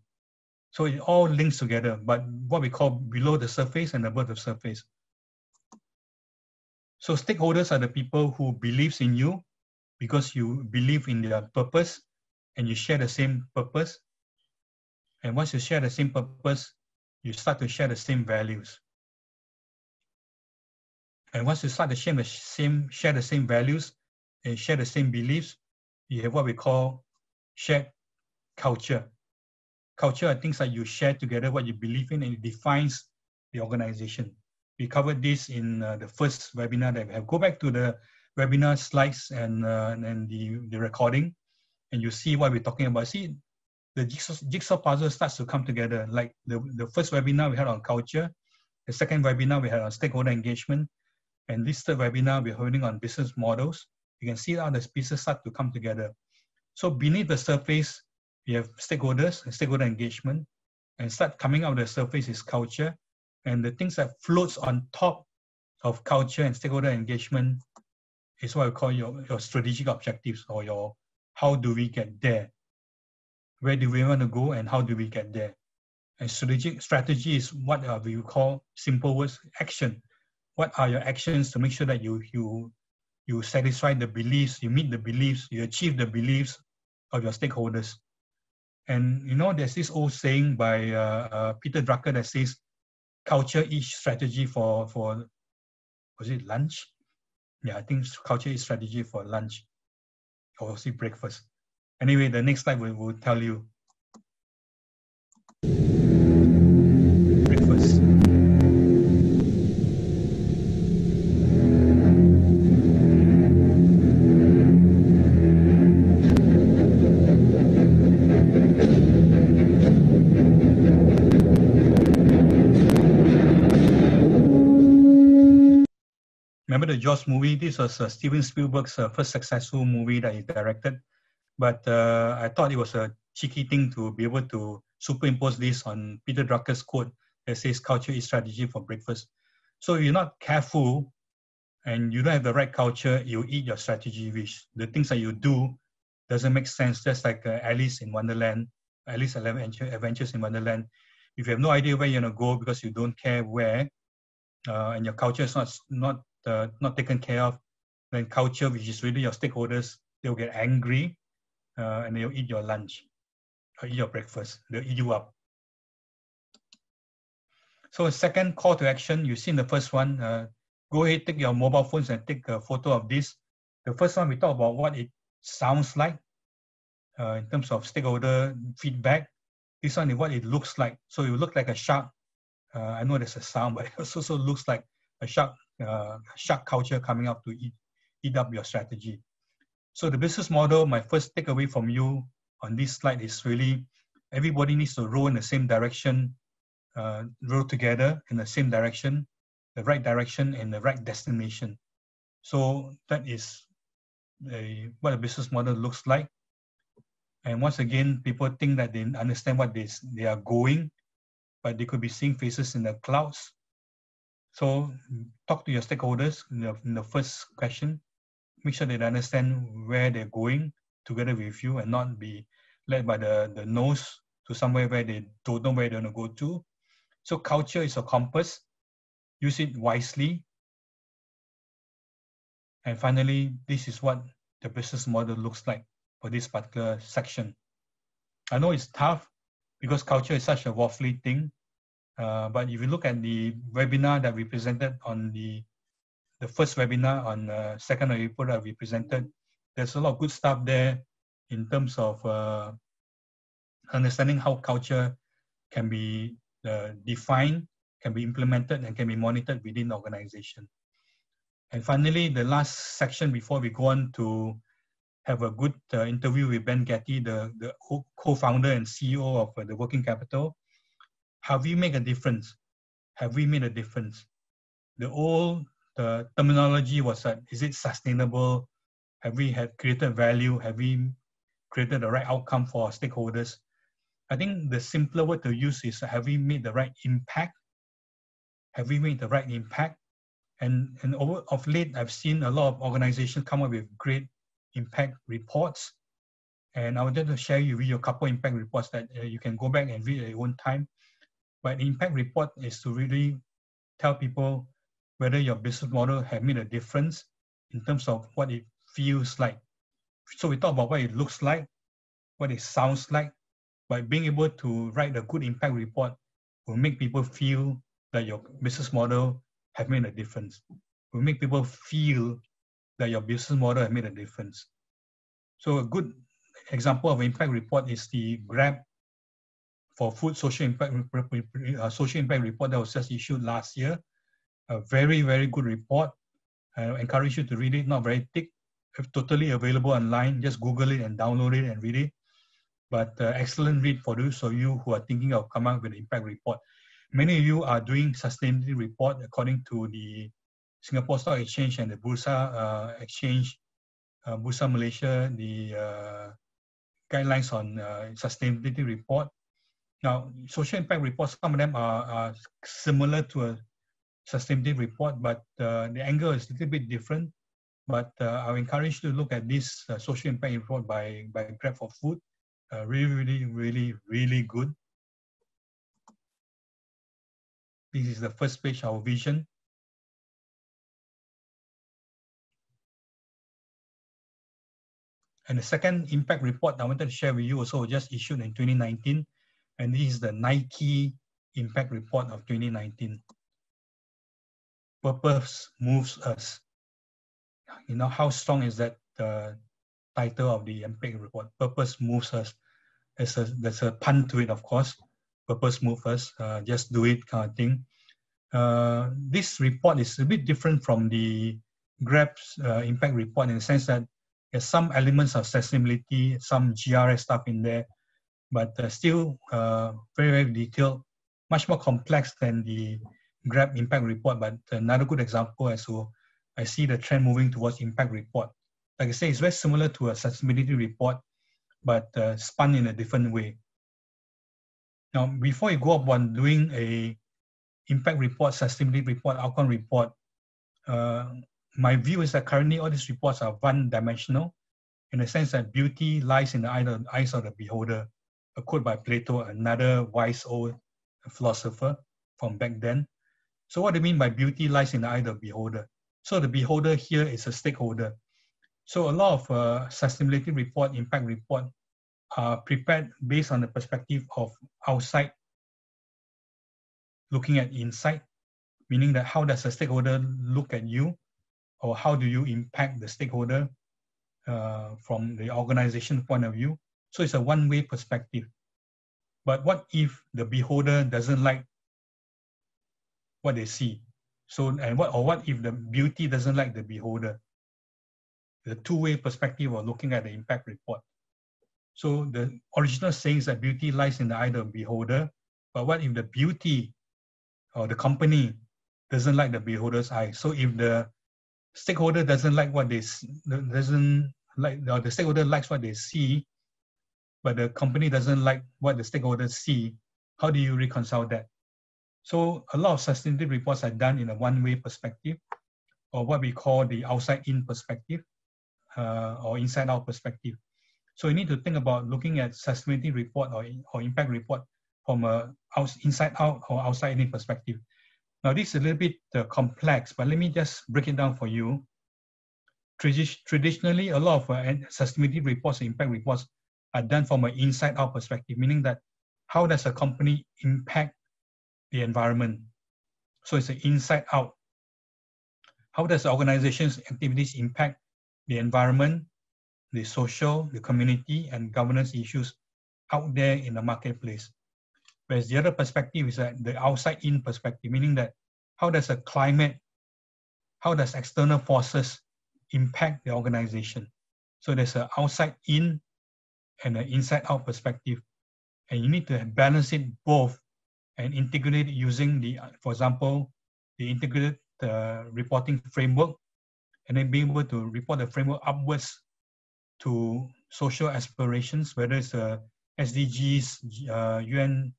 So it all links together, but what we call below the surface and above the surface. So stakeholders are the people who believes in you because you believe in their purpose and you share the same purpose. And once you share the same purpose, you start to share the same values. And once you start to share the same values and share the same beliefs, you have what we call shared culture. Culture are things that you share together what you believe in, and it defines the organization. We covered this in the first webinar that we have. Go back to the webinar slides and the recording, and you see what we're talking about. See, the jigsaw puzzle starts to come together. Like the first webinar we had on culture, the second webinar we had on stakeholder engagement, and this third webinar we're holding on business models. You can see how the pieces start to come together. So beneath the surface, we have stakeholders and stakeholder engagement, and start coming out of the surface is culture. And the things that floats on top of culture and stakeholder engagement is what I call your strategic objectives, or your how do we get there? Where do we want to go and how do we get there? And strategy is what we call, simple words, action. What are your actions to make sure that you satisfy the beliefs, you meet the beliefs, you achieve the beliefs of your stakeholders? And you know, there's this old saying by Peter Drucker that says, culture is strategy for was it lunch? Yeah, I think culture is strategy for lunch, or was it breakfast? Anyway, the next slide will tell you. Breakfast. Remember the Jaws movie? This was Steven Spielberg's first successful movie that he directed. But I thought it was a cheeky thing to be able to superimpose this on Peter Drucker's quote that says, culture is strategy for breakfast. So if you're not careful and you don't have the right culture, you eat your strategy, which the things that you do doesn't make sense. Just like Alice in Wonderland, Alice Adventures in Wonderland. If you have no idea where you're gonna go because you don't care where, and your culture is not taken care of, then culture, which is really your stakeholders, they'll get angry and they'll eat your lunch or eat your breakfast. They'll eat you up. So a second call to action, you see in the first one, go ahead, take your mobile phones and take a photo of this. The first one, we talk about what it sounds like in terms of stakeholder feedback. This one is what it looks like. So it will look like a shark. I know there's a sound, but it also looks like a shark culture coming up to eat up your strategy. So the business model, my first takeaway from you on this slide is really everybody needs to row in the same direction, row together in the same direction, the right direction and the right destination. So that is what a business model looks like. And once again, people think that they understand what they are going, but they could be seeing faces in the clouds. So talk to your stakeholders in the first question. Make sure they understand where they're going together with you and not be led by the nose to somewhere where they don't know where they're going to go to. So culture is a compass. Use it wisely. And finally, this is what the business model looks like for this particular section. I know it's tough because culture is such a waffly thing. But if you look at the webinar that we presented on the first webinar on 2nd of April that we presented, there's a lot of good stuff there in terms of understanding how culture can be defined, can be implemented, and can be monitored within the organization. And finally, the last section before we go on to have a good interview with Ben Getty, the co-founder and CEO of the Working Capital. Have we made a difference? Have we made a difference? The terminology was that, is it sustainable? Have we created value? Have we created the right outcome for our stakeholders? I think the simpler word to use is, have we made the right impact? Have we made the right impact? And of late, I've seen a lot of organizations come up with great impact reports. And I wanted to share with you a couple impact reports that you can go back and read at your own time. But the impact report is to really tell people whether your business model have made a difference in terms of what it feels like. So we talk about what it looks like, what it sounds like. By being able to write a good impact report will make people feel that your business model have made a difference. Will make people feel that your business model has made a difference. So a good example of impact report is the Grab for Food social impact report that was just issued last year. A very, very good report. I encourage you to read it, not very thick, totally available online. Just Google it and download it and read it. But excellent read for those of you who are thinking of coming up with an impact report. Many of you are doing sustainability report according to the Singapore Stock Exchange and the Bursa Exchange, Bursa Malaysia, the guidelines on sustainability report. Now, social impact reports, some of them are similar to a sustainability report, but the angle is a little bit different. But I would encourage you to look at this social impact report by Grab for Food. Really good. This is the first page, our vision. And the second impact report I wanted to share with you also just issued in 2019. And this is the Nike impact report of 2019. Purpose moves us. You know, how strong is that title of the impact report? Purpose moves us. There's a pun to it, of course. Purpose moves us, just do it kind of thing. This report is a bit different from the Grab's impact report in the sense that there's some elements of sustainability, some GRS stuff in there, but still very, very detailed, much more complex than the Grab impact report. But another good example as to I see the trend moving towards impact report. Like I say, it's very similar to a sustainability report, but spun in a different way. Now, before you go up on doing a impact report, sustainability report, outcome report, my view is that currently all these reports are one-dimensional in the sense that beauty lies in the eyes of the beholder, a quote by Plato, another wise old philosopher from back then. So what do you mean by beauty lies in the eye of the beholder? So the beholder here is a stakeholder. So a lot of sustainability report, impact report are prepared based on the perspective of outside looking at inside, meaning that how does a stakeholder look at you, or how do you impact the stakeholder from the organization point of view? So it's a one-way perspective. But what if the beholder doesn't like what they see? So, and what if the beauty doesn't like the beholder? The two-way perspective of looking at the impact report. So the original saying is that beauty lies in the eye of the beholder, but what if the beauty or the company doesn't like the beholder's eye? So if the stakeholder doesn't like what they the stakeholder likes what they see, but the company doesn't like what the stakeholders see, how do you reconcile that? So a lot of sustainability reports are done in a one-way perspective, or what we call the outside-in perspective, or inside-out perspective. So you need to think about looking at sustainability report or impact report from a inside-out or outside-in perspective. Now this is a little bit complex, but let me just break it down for you. Traditionally, a lot of sustainability reports and impact reports are done from an inside-out perspective, meaning that how does a company impact the environment? So it's an inside-out. How does the organization's activities impact the environment, the social, the community, and governance issues out there in the marketplace? Whereas the other perspective is the outside-in perspective, meaning that how does the climate, how does external forces impact the organization? So there's an outside-in and an inside-out perspective. And you need to balance it both and integrate it using for example, the integrated reporting framework, and then being able to report the framework upwards to social aspirations, whether it's SDGs, UN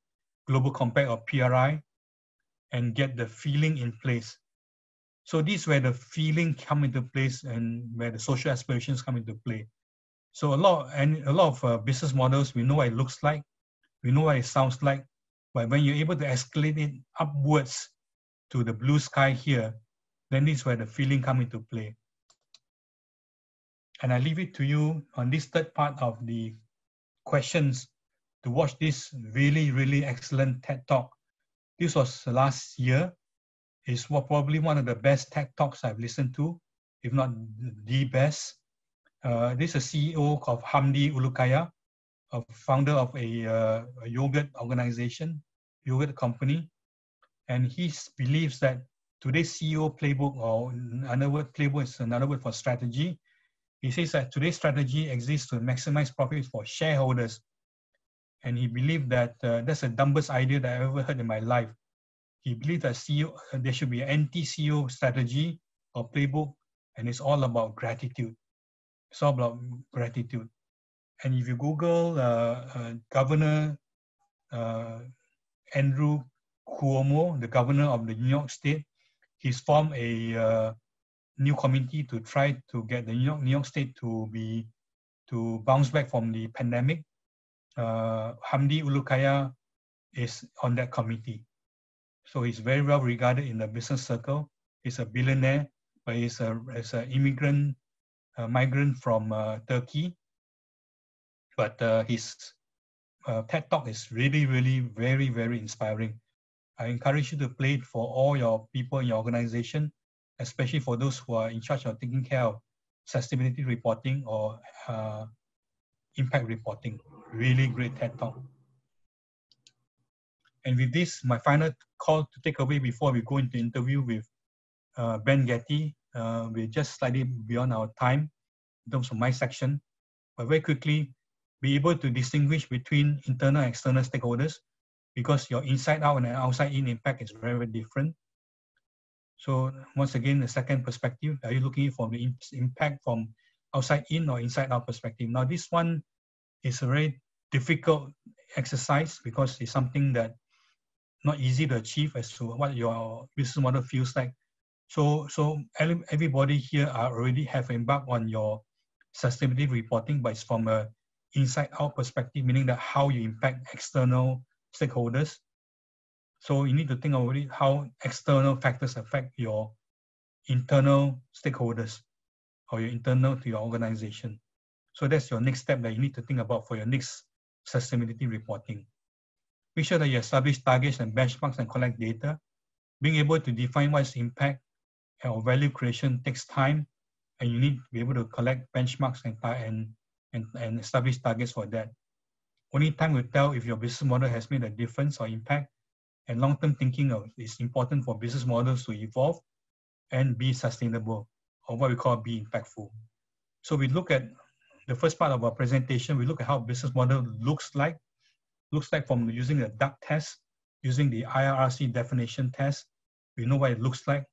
Global Compact or PRI, and get the feeling in place. So this is where the feeling come into place and where the social aspirations come into play. So a lot of business models, we know what it looks like, we know what it sounds like, but when you're able to escalate it upwards to the blue sky here, then this is where the feeling come into play. And I leave it to you on this third part of the questions to watch this really, really excellent TED Talk. This was last year. It's probably one of the best TED Talks I've listened to, if not the best. This is a CEO of Hamdi Ulukaya, a founder of a yogurt organization, yogurt company. And he believes that today's CEO playbook, or another word, playbook is another word for strategy. He says that today's strategy exists to maximize profits for shareholders. And he believed that that's the dumbest idea that I've ever heard in my life. He believed that there should be an anti-CEO strategy or playbook, and it's all about gratitude. It's all about gratitude. And if you Google Governor Andrew Cuomo, the governor of the New York State, he's formed a new committee to try to get the New York State to bounce back from the pandemic. Hamdi Ulukaya is on that committee. So he's very well regarded in the business circle. He's a billionaire, but he's an immigrant, migrant from Turkey. But his TED Talk is really, really very, very inspiring. I encourage you to play it for all your people in your organization, especially for those who are in charge of taking care of sustainability reporting or impact reporting. Really great TED Talk. And with this, my final call to take away before we go into interview with Ben Getty. We're just slightly beyond our time in terms of my section, but very quickly, be able to distinguish between internal and external stakeholders, because your inside out and outside in impact is very, very different. So once again, the second perspective, are you looking for the impact from outside in or inside out perspective? Now this one is a very difficult exercise because it's something that not easy to achieve as to what your business model feels like. So everybody here already have embarked on your sustainability reporting, but it's from a inside out perspective, meaning that how you impact external stakeholders. So you need to think already how external factors affect your internal stakeholders or your internal to your organization. So that's your next step that you need to think about for your next sustainability reporting. Make sure that you establish targets and benchmarks and collect data. Being able to define what is impact or value creation takes time, and you need to be able to collect benchmarks and establish targets for that. Only time will tell if your business model has made a difference or impact, and long-term thinking is important for business models to evolve and be sustainable, or what we call be impactful. So we look at the first part of our presentation, we look at how business model looks like from using the DUC test, using the IRRC definition test. We know what it looks like.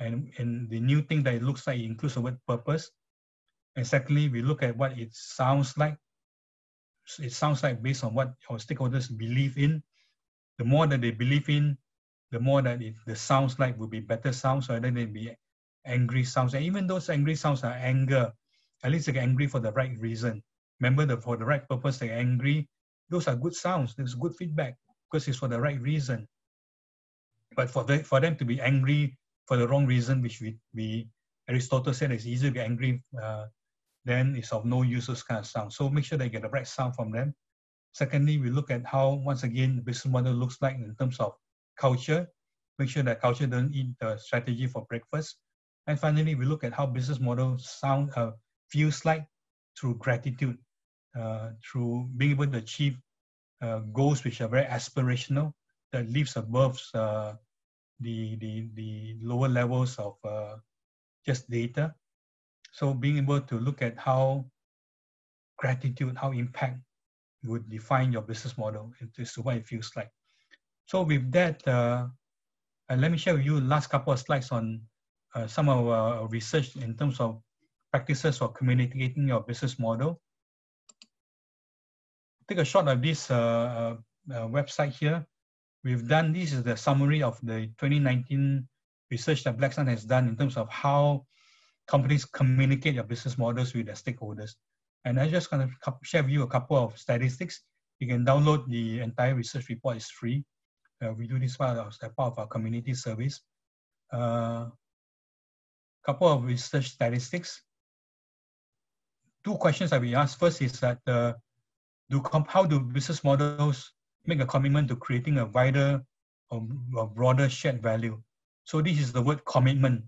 And the new thing that it looks like, it includes the word purpose. And secondly, we look at what it sounds like. It sounds like based on what our stakeholders believe in. The more that they believe in, the more that the sounds like will be better sounds rather than be angry sounds. And even those angry sounds are anger, at least they get angry for the right reason. Remember, for the right purpose, they're angry. Those are good sounds. There's good feedback because it's for the right reason. But for them to be angry for the wrong reason, which Aristotle said it's easier to get angry, then it's of no use, those kind of sound. So make sure they get the right sound from them. Secondly, we look at how, once again, the business model looks like in terms of culture. Make sure that culture doesn't eat the strategy for breakfast. And finally, we look at how business model feels like through gratitude, through being able to achieve goals which are very aspirational, that lives above the lower levels of just data. So being able to look at how gratitude, how impact would define your business model as to what it feels like. So with that, let me share with you the last couple of slides on some of our research in terms of practices for communicating your business model. Take a shot of this website here. This is the summary of the 2019 research that Blackstone has done in terms of how companies communicate their business models with their stakeholders. And I'm just going to share with you a couple of statistics. You can download the entire research report, it's free. We do this as part of our community service. Couple of research statistics. Two questions that we asked. First is that how do business models make a commitment to creating a wider or broader shared value? So this is the word commitment.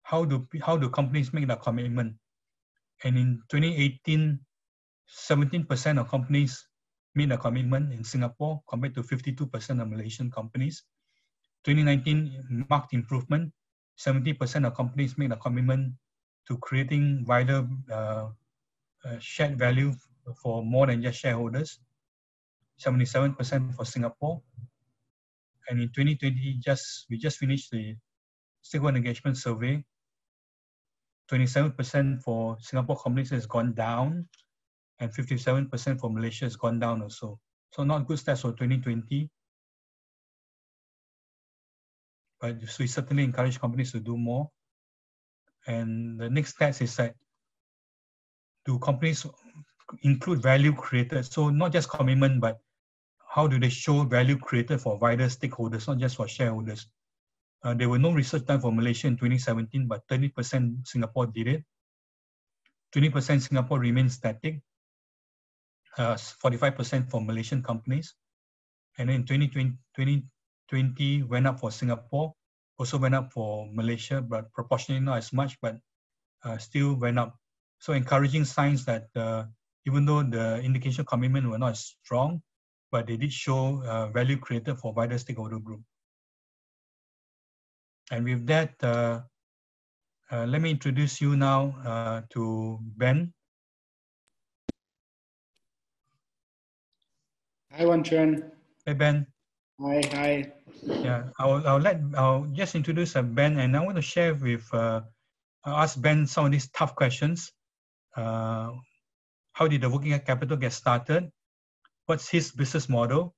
How do companies make that commitment? And in 2018, 17% of companies made a commitment in Singapore compared to 52% of Malaysian companies. 2019 marked improvement. 70% of companies made a commitment to creating wider shared value for more than just shareholders. 77% for Singapore. And in 2020, we just finished the stakeholder engagement survey. 27% for Singapore companies has gone down, and 57% for Malaysia has gone down also. So not good stats for 2020. But we certainly encourage companies to do more. And the next stats is that do companies include value created? So not just commitment, but how do they show value created for wider stakeholders, not just for shareholders? There were no research done for Malaysia in 2017, but 30% Singapore did it. 20% Singapore remains static. 45% for Malaysian companies. And then 2020 went up for Singapore, also went up for Malaysia, but proportionally not as much, but still went up. So encouraging signs that even though the indication commitment were not as strong, but they did show value created for wider stakeholder group. And with that, let me introduce you now to Ben. Hi, Wanchern. Hey, Ben. Hi. Yeah, I'll just introduce Ben, and I want to share with ask Ben some of these tough questions. How did the working capital get started? What's his business model?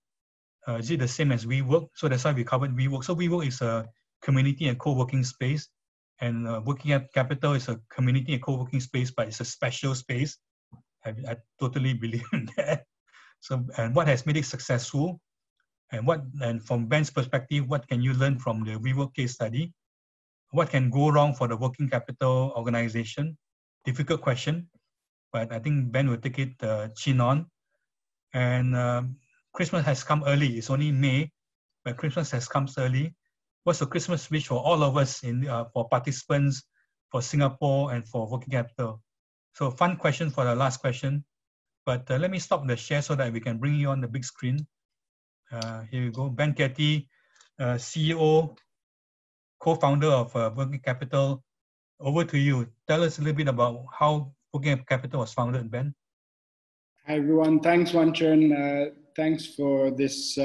Is it the same as WeWork? So that's why we covered WeWork. So WeWork is a community and co-working space, and working capital is a community and co-working space, but it's a special space. I totally believe in that. So, and what has made it successful? And from Ben's perspective, what can you learn from the WeWork case study? What can go wrong for the working capital organization? Difficult question, but I think Ben will take it chin on. And Christmas has come early. It's only May, but Christmas has come early. What's the Christmas wish for all of us for participants, for Singapore, and for working capital? So fun question for the last question. But let me stop the share so that we can bring you on the big screen. Here you go. Ben Ketty, CEO, co-founder of Working Capital. Over to you. Tell us a little bit about how Working Capital was founded, Ben. Hi, everyone. Thanks, Wanchern. Thanks for this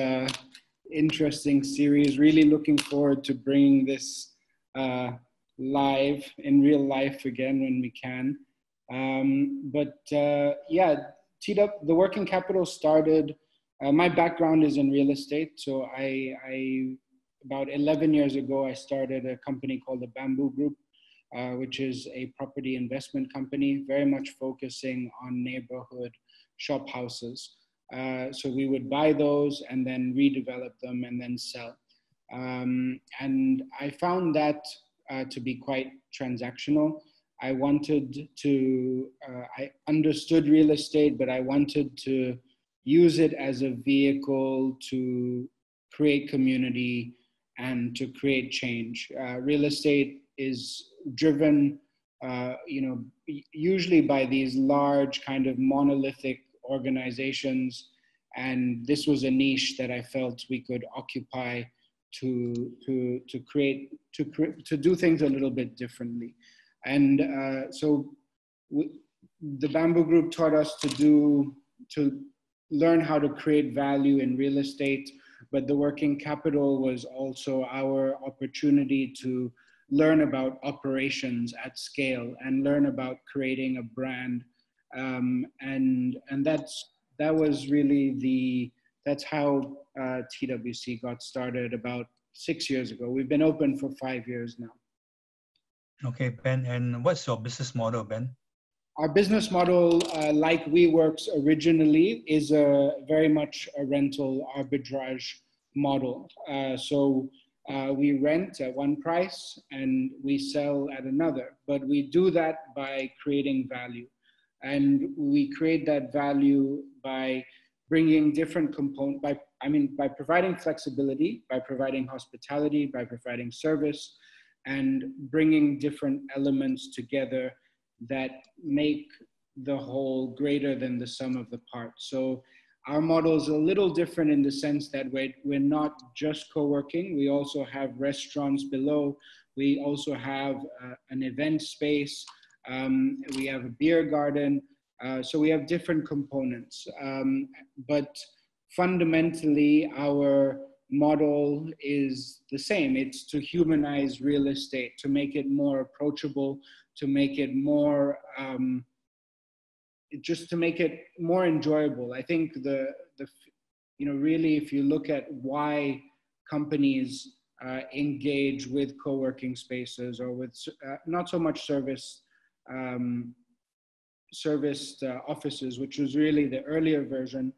interesting series. Really looking forward to bringing this live, in real life again when we can. Yeah, teed up, the Working Capital started, my background is in real estate. So I about 11 years ago, I started a company called the Bamboo Group, which is a property investment company, very much focusing on neighborhood shop houses. So we would buy those and then redevelop them and then sell. And I found that to be quite transactional. I wanted to, I understood real estate, but I wanted to use it as a vehicle to create community and to create change. Real estate is driven, usually by these large kind of monolithic organizations. And this was a niche that I felt we could occupy to do things a little bit differently. And so the Bamboo Group taught us to learn how to create value in real estate, but the Working Capital was also our opportunity to learn about operations at scale and learn about creating a brand. And that was really that's how TWC got started about 6 years ago. We've been open for 5 years now. Okay, Ben, and what's your business model, Ben? Our business model, like WeWork's originally, is very much a rental arbitrage model. We rent at one price and we sell at another, but we do that by creating value. And we create that value by bringing different components, by providing flexibility, by providing hospitality, by providing service, and bringing different elements together that make the whole greater than the sum of the parts. So our model is a little different in the sense that we're not just co-working. We also have restaurants below. We also have an event space. We have a beer garden. So we have different components. But fundamentally, our model is the same. It's to humanize real estate, to make it more approachable, to make it more, just to make it more enjoyable. I think really, if you look at why companies engage with co-working spaces or with not so much serviced offices, which was really the earlier version,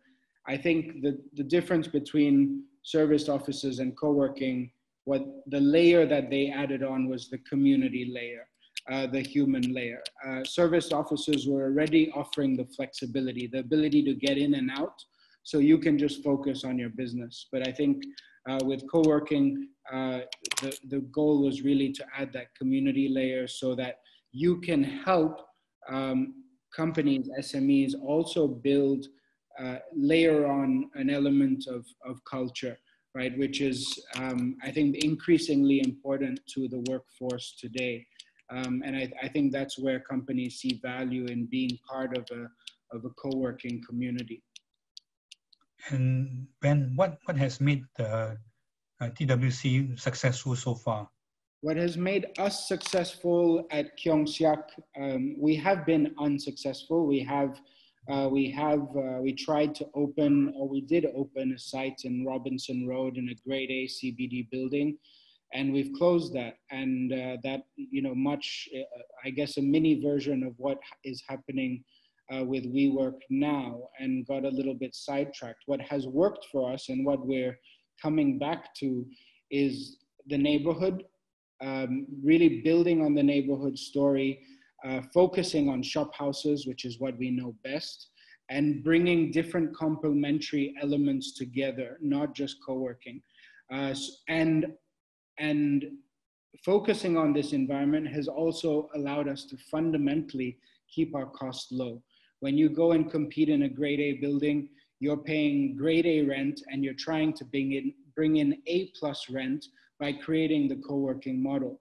I think the difference between serviced offices and co-working, what the layer that they added on was the community layer, the human layer. Serviced offices were already offering the flexibility, the ability to get in and out, so you can just focus on your business. But I think with co-working, the goal was really to add that community layer so that you can help companies, SMEs, also build, layer on an element of culture, right? Which is, I think, increasingly important to the workforce today. And I think that's where companies see value in being part of a co-working community. And Ben, what has made the TWC successful so far? What has made us successful at Keong Siak, we have been unsuccessful. We tried to open, or we did open a site in Robinson Road in a grade A CBD building, and we've closed that. And that, I guess a mini version of what is happening with WeWork now, and got a little bit sidetracked. What has worked for us and what we're coming back to is the neighborhood, really building on the neighborhood story, focusing on shop houses, which is what we know best, and bringing different complementary elements together, not just co-working. And focusing on this environment has also allowed us to fundamentally keep our costs low. When you go and compete in a grade A building, you're paying grade A rent and you're trying to bring in A+ rent by creating the co-working model.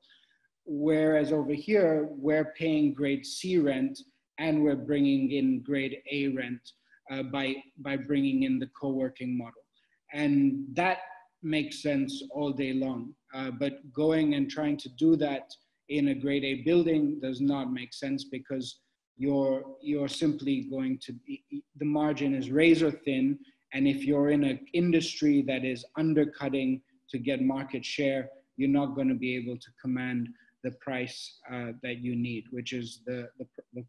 Whereas over here, we're paying grade C rent and we're bringing in grade A rent by bringing in the co-working model. And that makes sense all day long. But going and trying to do that in a grade A building does not make sense, because you're simply going to be, the margin is razor thin. And if you're in an industry that is undercutting to get market share, you're not going to be able to command the price that you need, which is the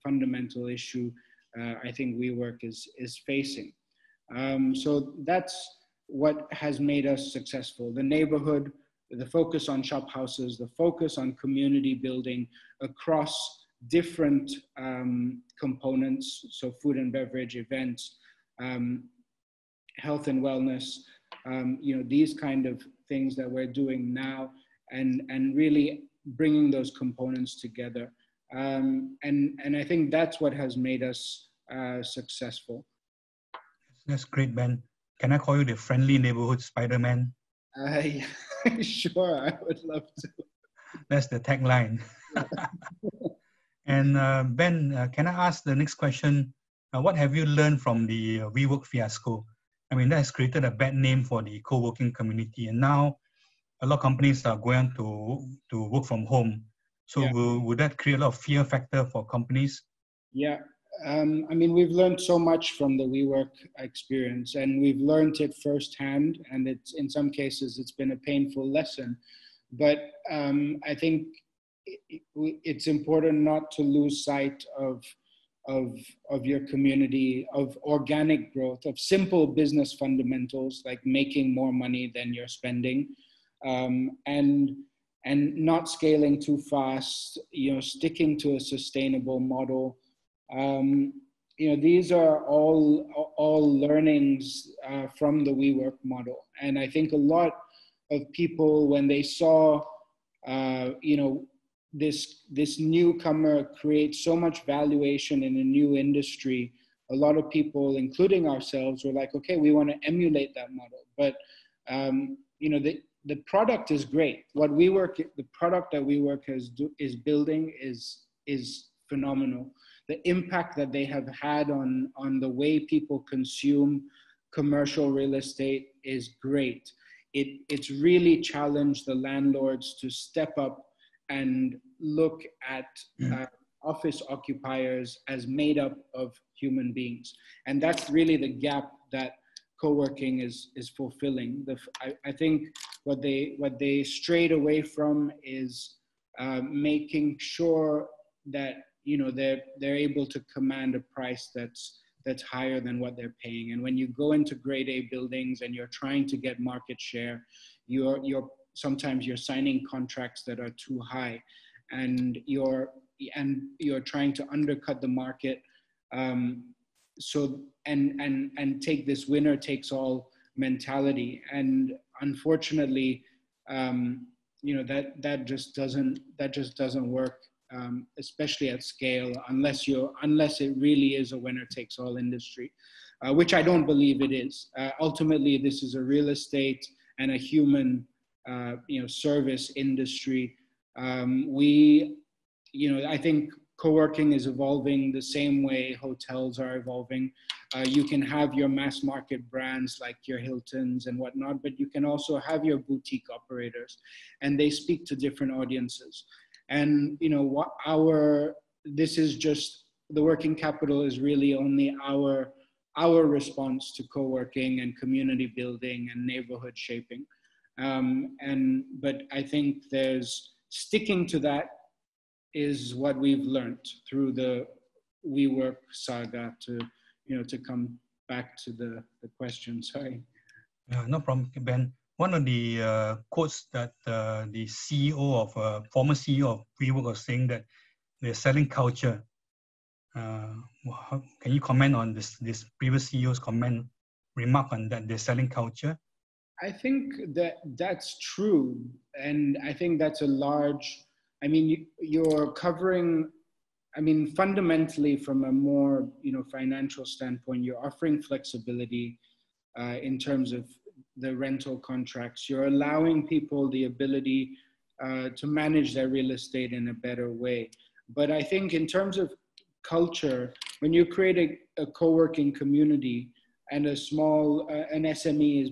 fundamental issue I think WeWork is facing. So that's what has made us successful. The neighborhood, the focus on shop houses, the focus on community building across different components, so food and beverage, events, health and wellness, these kind of things that we're doing now, and really bringing those components together. And I think that's what has made us successful. That's great, Ben. Can I call you the friendly neighborhood Spider-Man? Yeah, sure, I would love to. That's the tagline. And Ben, can I ask the next question? What have you learned from the WeWork fiasco? I mean, that has created a bad name for the co-working community, and now a lot of companies are going to work from home. So yeah. Would that create a lot of fear factor for companies? Yeah, I mean, we've learned so much from the WeWork experience, and we've learned it firsthand, and it's, in some cases, it's been a painful lesson. But I think it's important not to lose sight of of, of your community, of organic growth, of simple business fundamentals like making more money than you're spending, and not scaling too fast, sticking to a sustainable model. These are all learnings from the WeWork model. And I think a lot of people, when they saw, this newcomer create so much valuation in a new industry, a lot of people, including ourselves, were like, okay, we want to emulate that model. But the product is great. The product that WeWork is building is phenomenal. The impact that they have had on the way people consume commercial real estate is great. It's really challenged the landlords to step up and look at office occupiers as made up of human beings. And that's really the gap that co-working is fulfilling. I think what they strayed away from is making sure that they're able to command a price that's higher than what they're paying. And when you go into grade A buildings and you're trying to get market share, sometimes you're signing contracts that are too high, and you're trying to undercut the market. And take this winner takes all mentality. And unfortunately, that just doesn't work, especially at scale, unless it really is a winner takes all industry, which I don't believe it is. Ultimately, this is a real estate and a human service industry. I think co-working is evolving the same way hotels are evolving. You can have your mass market brands like your Hiltons and whatnot, but you can also have your boutique operators, and they speak to different audiences. And this is just, the working capital is really only our response to co-working and community building and neighborhood shaping. But I think there's sticking to that is what we've learned through the WeWork saga. To come back to the question, sorry. Yeah, no problem, Ben. One of the quotes that the former CEO of WeWork was saying, that they're selling culture. Can you comment on this previous CEO's remark on that they're selling culture? I think that's true. And I think that's you're covering, fundamentally from a more, financial standpoint, you're offering flexibility in terms of the rental contracts. You're allowing people the ability to manage their real estate in a better way. But I think in terms of culture, when you create a co-working community and an SME is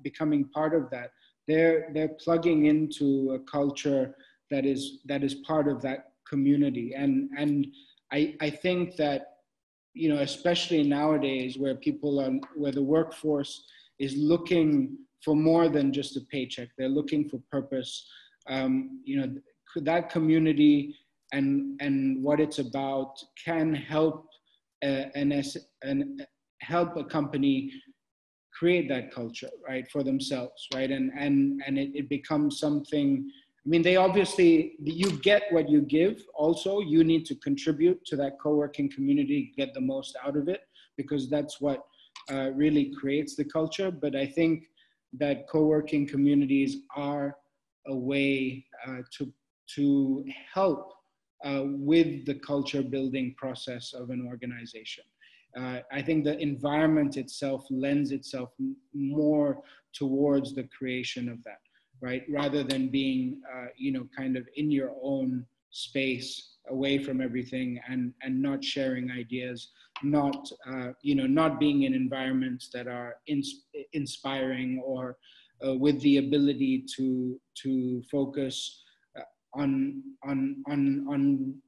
becoming part of that, they're plugging into a culture that is part of that community. And I think that, especially nowadays where where the workforce is looking for more than just a paycheck, they're looking for purpose. That community and what it's about can help help a company create that culture, right, for themselves, right? And it becomes something. They obviously, you get what you give. Also, you need to contribute to that co-working community, get the most out of it, because that's what really creates the culture. But I think that co-working communities are a way to help with the culture building process of an organization. I think the environment itself lends itself more towards the creation of that, right? Rather than being, kind of in your own space, away from everything, and not sharing ideas, not being in environments that are inspiring or with the ability to focus on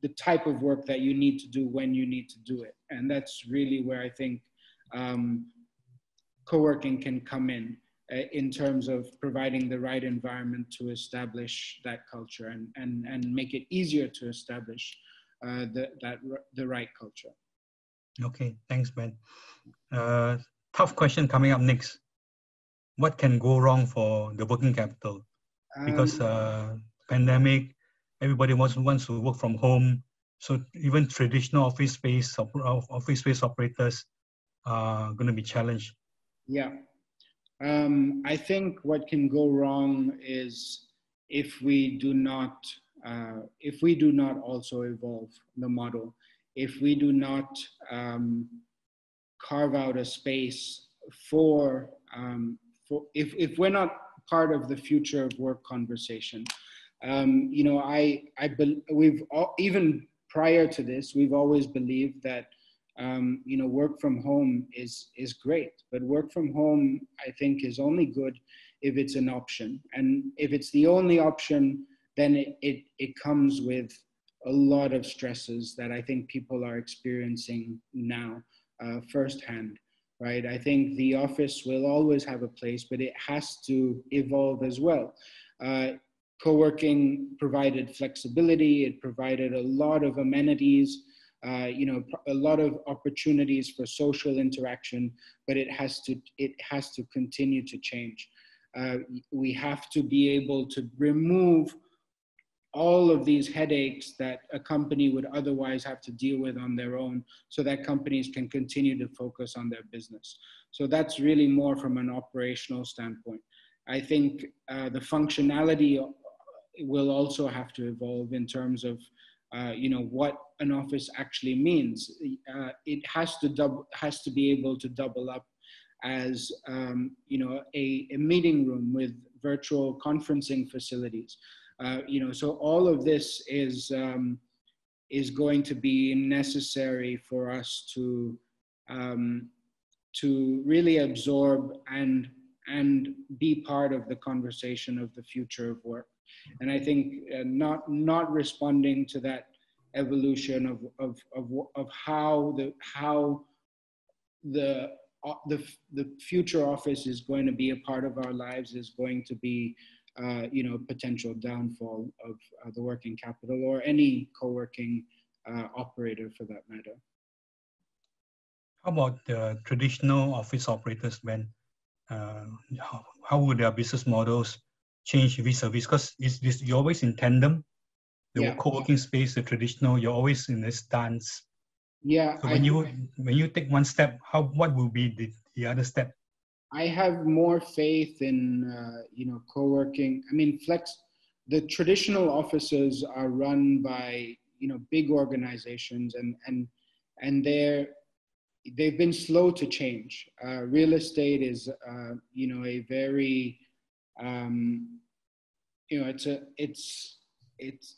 the type of work that you need to do when you need to do it. And that's really where I think co-working can come in terms of providing the right environment to establish that culture and make it easier to establish the right culture. Okay, thanks, Ben. Tough question coming up next. What can go wrong for the working capital? Because pandemic, everybody wants to work from home. So even traditional office space operators are going to be challenged. Yeah. I think what can go wrong is if we do not also evolve the model, if we do not carve out a space if we're not part of the future of work conversation. Even prior to this, we've always believed that work from home is great, but work from home, I think, is only good if it's an option. And if it's the only option, then it comes with a lot of stresses that I think people are experiencing now firsthand, right? I think the office will always have a place, but it has to evolve as well. Co-working provided flexibility, it provided a lot of amenities, a lot of opportunities for social interaction, but it has to continue to change. We have to be able to remove all of these headaches that a company would otherwise have to deal with on their own, so that companies can continue to focus on their business. So that's really more from an operational standpoint. I think the functionality will also have to evolve in terms of what an office actually means. It has to be able to double up as a meeting room with virtual conferencing facilities. So all of this is going to be necessary for us to really absorb and be part of the conversation of the future of work. And I think not responding to that evolution of how the future office is going to be a part of our lives is going to be potential downfall of the working capital, or any co-working operator for that matter. How about the traditional office operators, Ben? How would their business models change vis-a-vis? Because you're always in tandem. The co-working space, the traditional, you're always in this dance. Yeah. So when you take one step, what will be the other step? I have more faith in co-working. I mean, the traditional offices are run by big organizations, and they've been slow to change. Real estate is a very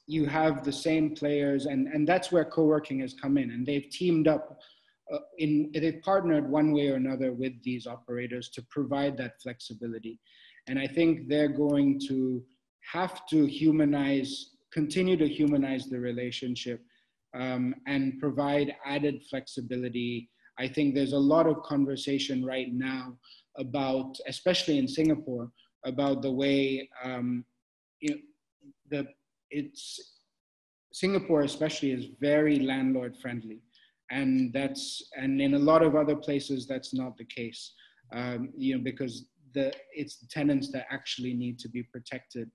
you have the same players, and that's where co-working has come in, and they've teamed up. They've partnered one way or another with these operators to provide that flexibility. And I think they're going to have to continue to humanize the relationship and provide added flexibility. I think there's a lot of conversation right now about, especially in Singapore, about the way Singapore especially is very landlord friendly. And in a lot of other places, that's not the case, because it's the tenants that actually need to be protected.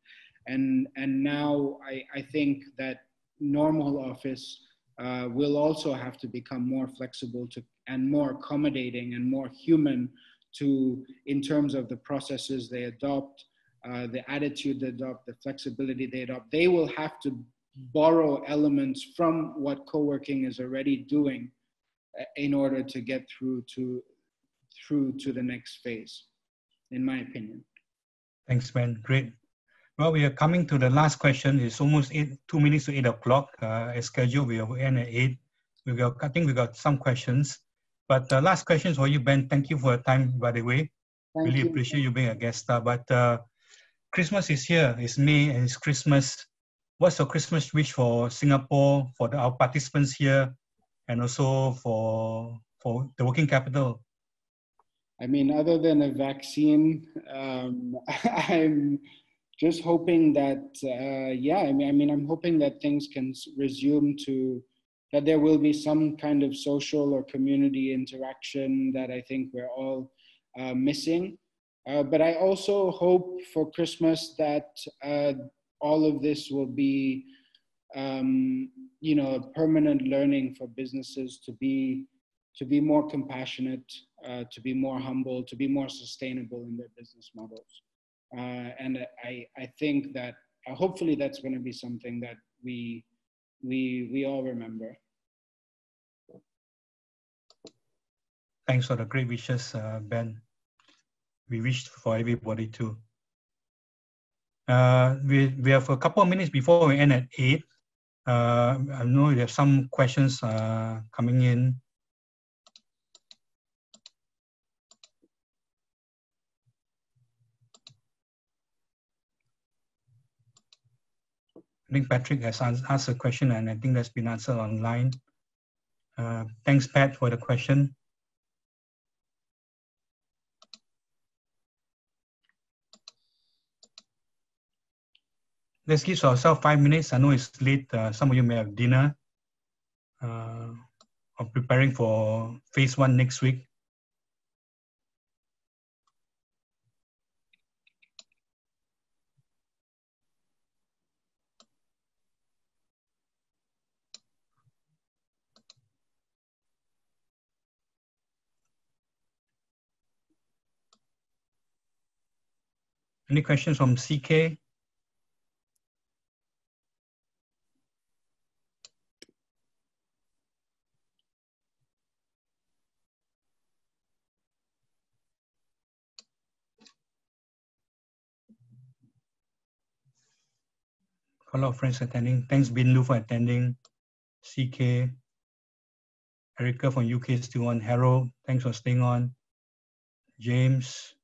And now I think that normal office will also have to become more flexible and more accommodating and more human in terms of the processes they adopt, the attitude they adopt, the flexibility they adopt. They will have to borrow elements from what co-working is already doing in order to get through to the next phase, in my opinion. Thanks, Ben. Great. Well, we are coming to the last question. It's almost 2 minutes to 8 o'clock. As scheduled, we will end at 8. I think we got some questions. But the last question for you, Ben. Thank you for your time, by the way. Really appreciate you being a guest star. But Christmas is here. It's May and it's Christmas. What's your Christmas wish for Singapore, for our participants here, and also for the working capital? I mean, other than a vaccine, I'm just hoping that, I'm hoping that things can resume to that there will be some kind of social or community interaction that I think we're all missing. But I also hope for Christmas that all of this will be, you know, a permanent learning for businesses to be more compassionate, to be more humble, to be more sustainable in their business models. And I think that hopefully that's going to be something that we all remember. Thanks for the great wishes, Ben. We wish for everybody too. We have a couple of minutes before we end at 8. I know there are some questions coming in. I think Patrick has asked a question, and I think that's been answered online. Thanks, Pat, for the question. Let's give ourselves 5 minutes. I know it's late. Some of you may have dinner or preparing for phase 1 next week. Any questions from CK? A lot of friends attending. Thanks, Binlu, for attending. CK. Erica from UK is still on. Harold, thanks for staying on. James.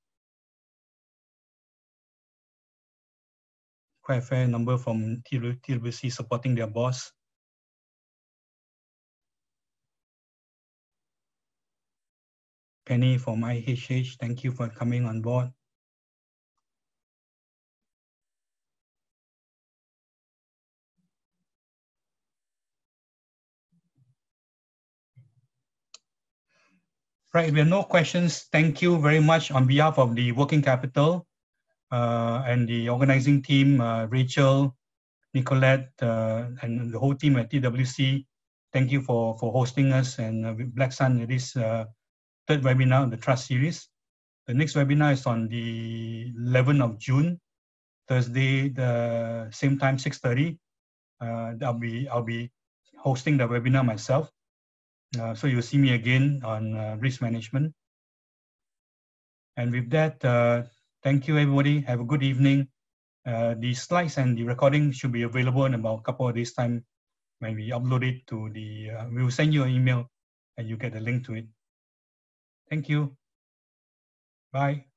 Quite a fair number from TWC supporting their boss. Penny from IHH, thank you for coming on board. Right, if there are no questions, thank you very much on behalf of the Working Capital and the organizing team, Rachel, Nicolette, and the whole team at TWC. Thank you for hosting us and with Black Sun at this third webinar of the Trust Series. The next webinar is on the 11th of June, Thursday, the same time, 6:30. I'll be hosting the webinar myself. So you'll see me again on risk management. And with that, thank you everybody. Have a good evening. The slides and the recording should be available in about a couple of days time when we upload it to the, we will send you an email and you get a link to it. Thank you. Bye.